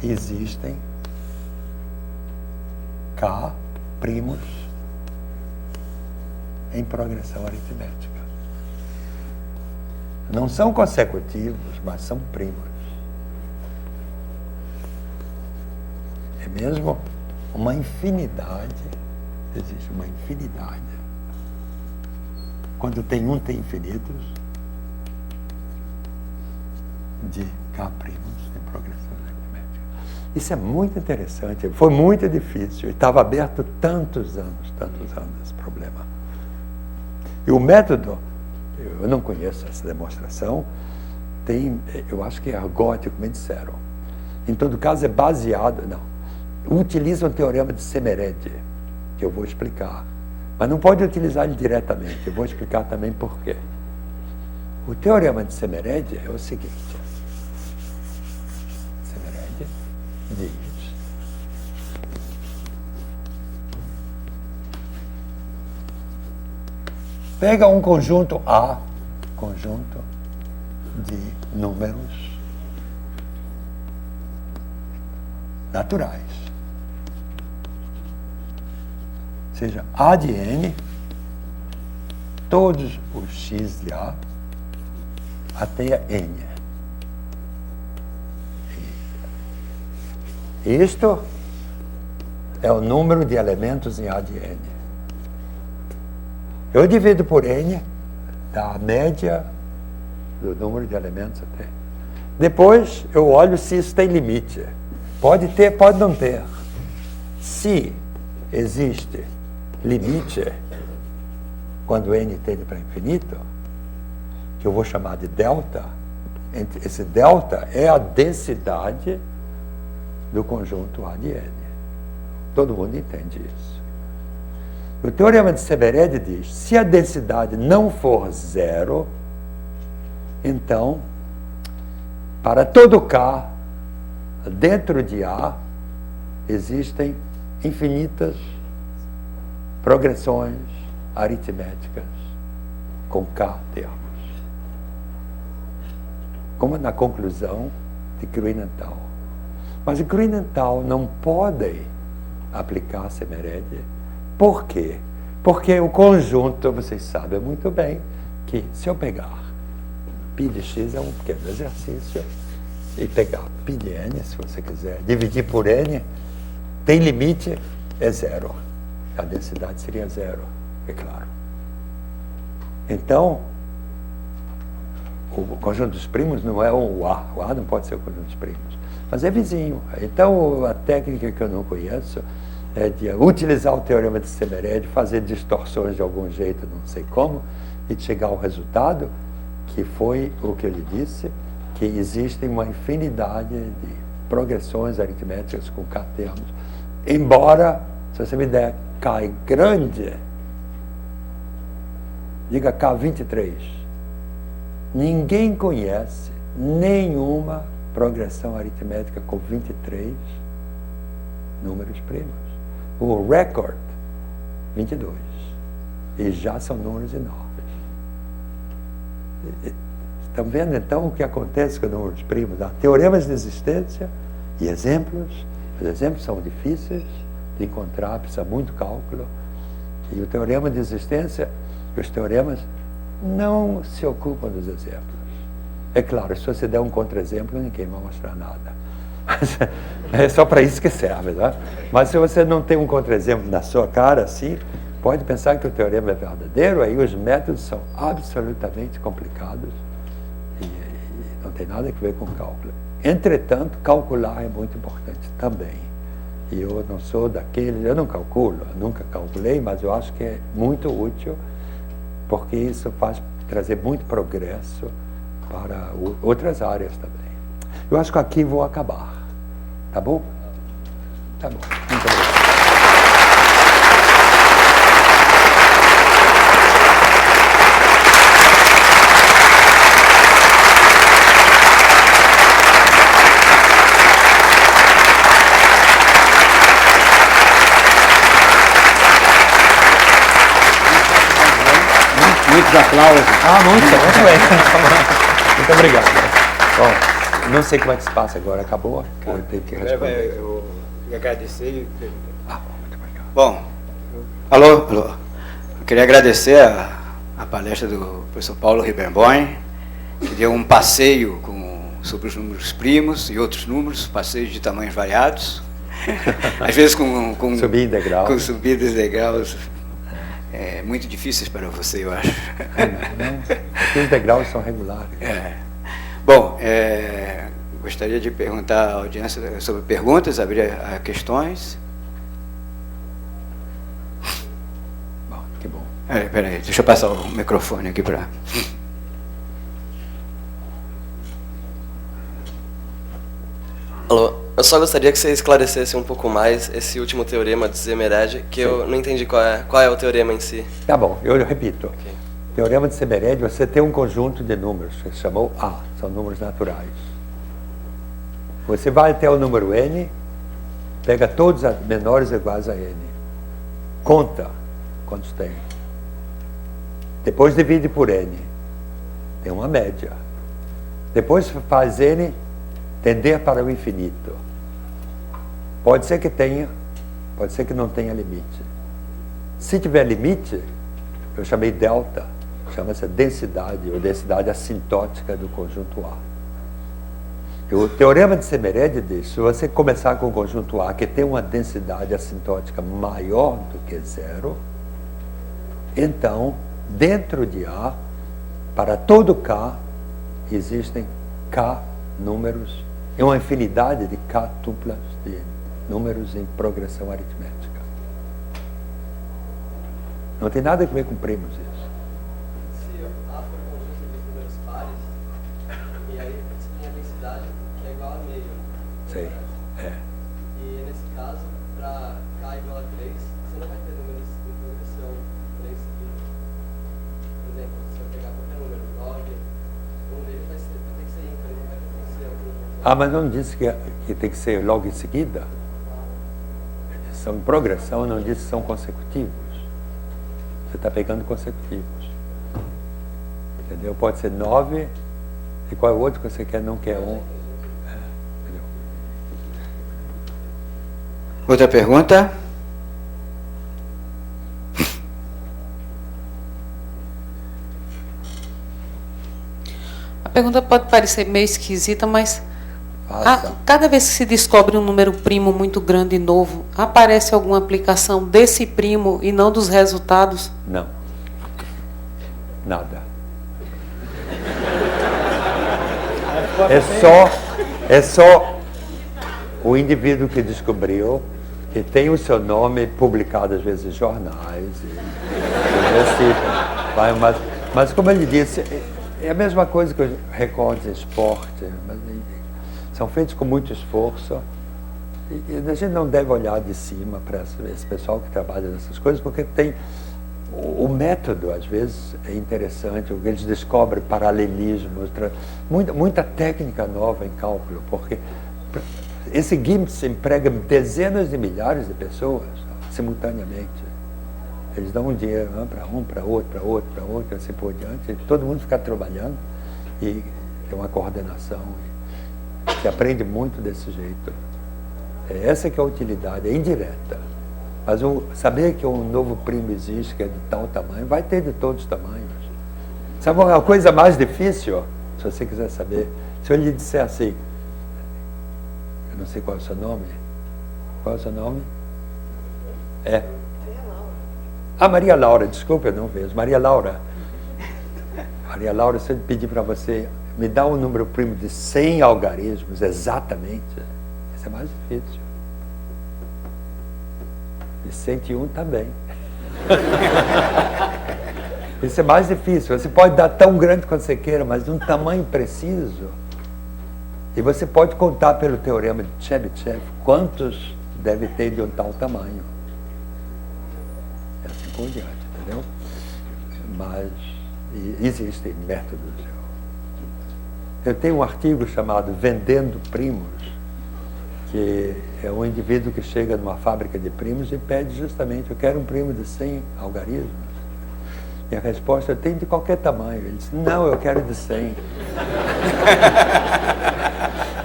S3: existem K primos em progressão aritmética. Não são consecutivos, mas são primos. É mesmo uma infinidade, existe uma infinidade. Quando tem um, tem infinitos de K primos em progressão aritmética. Isso é muito interessante, foi muito difícil, estava aberto tantos anos esse problema. E o método, eu não conheço essa demonstração, eu acho que é argótico, me disseram. Em todo caso, é baseado, utiliza o teorema de Semered, que eu vou explicar. Mas não pode utilizar ele diretamente, eu vou explicar também por quê. O teorema de Semered é o seguinte. Semered diz: pega um conjunto A, conjunto de números naturais. Ou seja, A de N, todos os X de A, até a N. Isto é o número de elementos em A de N. Eu divido por N, dá a média do número de elementos até. Depois, eu olho se isso tem limite. Pode ter, pode não ter. Se existe limite, quando N tende para infinito, que eu vou chamar de delta, esse delta é a densidade do conjunto A de N. Todo mundo entende isso. O teorema de Semered diz, se a densidade não for zero, então, para todo K, dentro de A existem infinitas progressões aritméticas com K termos. Como na conclusão de Grünenthal. Mas Grünenthal não pode aplicar Semerede. Por quê? Porque o conjunto, vocês sabem muito bem, que se eu pegar π de x é um pequeno exercício, e pegar π de n, se você quiser, dividir por n, tem limite, é zero. A densidade seria zero, é claro. Então, o conjunto dos primos não é o A não pode ser o conjunto dos primos, mas é vizinho. Então, a técnica que eu não conheço é de utilizar o teorema de Semerede, fazer distorções de algum jeito, não sei como, e chegar ao resultado, que foi o que eu lhe disse, que existem uma infinidade de progressões aritméticas com K termos. Embora, se você me der K grande, diga K23. Ninguém conhece nenhuma progressão aritmética com 23 números primos. O recorde, 22. E já são números enormes. Estão vendo então o que acontece com números primos? Há teoremas de existência e exemplos. Os exemplos são difíceis de encontrar, precisa muito cálculo. E o teorema de existência, os teoremas não se ocupam dos exemplos. É claro, se você der um contra-exemplo, ninguém vai mostrar nada. É só para isso que serve, né? Mas se você não tem um contra-exemplo na sua cara, assim, pode pensar que o teorema é verdadeiro, aí os métodos são absolutamente complicados e não tem nada a ver com cálculo. Entretanto, calcular é muito importante também. E eu não sou daqueles, eu não calculo, eu nunca calculei, mas eu acho que é muito útil, porque isso faz trazer muito progresso para outras áreas também. Eu acho que aqui vou acabar. Tá bom? Tá bom. Muito obrigado.
S1: Muitos aplausos.
S3: Muito bem. Muito obrigado. Bom, não sei como é que se passa agora. Acabou? Eu tenho que responder.
S1: Eu agradecer e perguntar.
S3: Muito obrigado.
S1: Bom, alô. Eu queria agradecer a palestra do professor Paulo Ribbenboim, que deu um passeio sobre os números primos e outros números, passeios de tamanhos variados, às vezes com
S3: subida degrau.
S1: Com subidas e degraus muito difíceis para você, eu acho.
S3: Aqui os degraus são regulares.
S1: Bom, gostaria de perguntar à audiência sobre perguntas, abrir a questões.
S3: Bom, que bom.
S1: Peraí, deixa eu passar o microfone aqui para...
S5: Alô, eu só gostaria que você esclarecesse um pouco mais esse último teorema de Semerede, que eu não entendi qual é o teorema em si.
S3: Tá bom, eu repito. Okay. Teorema de Semerede, você tem um conjunto de números, que se chamou A, são números naturais. Você vai até o número n, pega todos os menores iguais a n. Conta quantos tem. Depois divide por n. Tem uma média. Depois faz n tender para o infinito. Pode ser que tenha, pode ser que não tenha limite. Se tiver limite, eu chamei delta, chama-se densidade, ou densidade assintótica do conjunto A. E o teorema de Semerede diz, se você começar com o conjunto A, que tem uma densidade assintótica maior do que zero, então, dentro de A, para todo K, existem K números, e uma infinidade de K tuplas de números em progressão aritmética. Não tem nada a ver com primos isso.
S5: Se A for um conjunto de números pares, e aí você tem a densidade que é igual a meio.
S3: Sei,
S5: E nesse caso, para K igual a 3, você não vai ter números em progressão 3 seguidos. Por exemplo, se eu pegar qualquer número 9, um deles vai ter que ser ímpar, não vai acontecer algum.
S3: Ah, mas não disse que tem que ser logo em seguida? São em progressão, não disse que são consecutivos. Você está pegando consecutivos. Entendeu? Pode ser 9, e qual é o outro que você quer? Não quer um. Entendeu?
S1: Outra pergunta?
S6: A pergunta pode parecer meio esquisita, mas
S3: Faça.
S6: cada vez que se descobre um número primo muito grande e novo, aparece alguma aplicação desse primo e não dos resultados?
S3: Não. Nada. É só o indivíduo que descobriu, que tem o seu nome publicado às vezes em jornais. Mas como ele disse, é a mesma coisa que os recordes em esporte. São feitos com muito esforço. E a gente não deve olhar de cima para esse pessoal que trabalha nessas coisas, porque tem o método, às vezes, é interessante. Eles descobrem paralelismos, muita técnica nova em cálculo, porque esse GIMPS emprega dezenas de milhares de pessoas simultaneamente. Eles dão um dinheiro para outro, assim por diante. E todo mundo fica trabalhando e tem uma coordenação. Se aprende muito desse jeito. É essa que é a utilidade, é indireta. Mas saber que um novo primo existe, que é de tal tamanho, vai ter de todos os tamanhos. Sabe uma coisa mais difícil? Se você quiser saber, se eu lhe disser assim, eu não sei qual é o seu nome. Qual é o seu nome? É. Ah, Maria Laura, desculpa, eu não vejo. Maria Laura, se eu pedir para você, me dá um número primo de 100 algarismos, exatamente, isso é mais difícil. E 101 também. Isso é mais difícil. Você pode dar tão grande quanto você queira, mas de um tamanho preciso. E você pode contar pelo teorema de Chebyshev quantos deve ter de um tal tamanho. E assim por diante, entendeu? Mas existem métodos. Eu tenho um artigo chamado Vendendo Primos, que é um indivíduo que chega numa fábrica de primos e pede justamente, eu quero um primo de 100 algarismos. E a resposta é, tem de qualquer tamanho. Ele diz, não, eu quero de 100.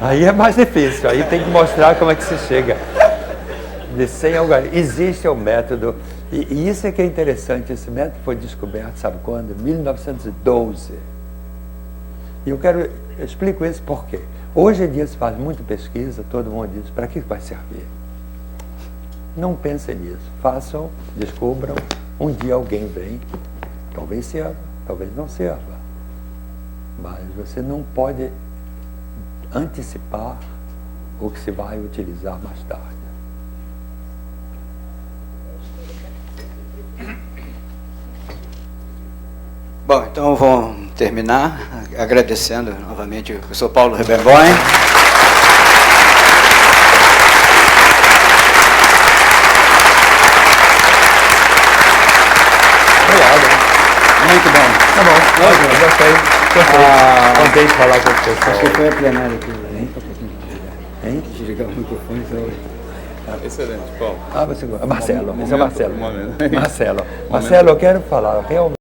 S3: Aí é mais difícil, aí tem que mostrar como é que se chega. De 100 algarismos. Existe um método, e isso é que é interessante, esse método foi descoberto, sabe quando? Em 1912. E eu explico isso por quê. Hoje em dia se faz muita pesquisa, todo mundo diz, para que vai servir? Não pensem nisso, façam, descubram, um dia alguém vem, talvez sirva, talvez não sirva. Mas você não pode antecipar o que se vai utilizar mais tarde.
S1: Bom, então vamos terminar agradecendo novamente o professor Paulo Rebenboim.
S3: Obrigado.
S1: Muito bom.
S3: Tá bom, eu gostei. Contente de falar com o pessoal.
S1: Acho que foi a plenária aqui.
S3: Hein?
S1: Desligar o microfone.
S4: Excelente, Paulo.
S3: Ah, você gosta. Marcelo, esse é o Marcelo.
S4: Momento.
S3: Marcelo, eu quero falar realmente.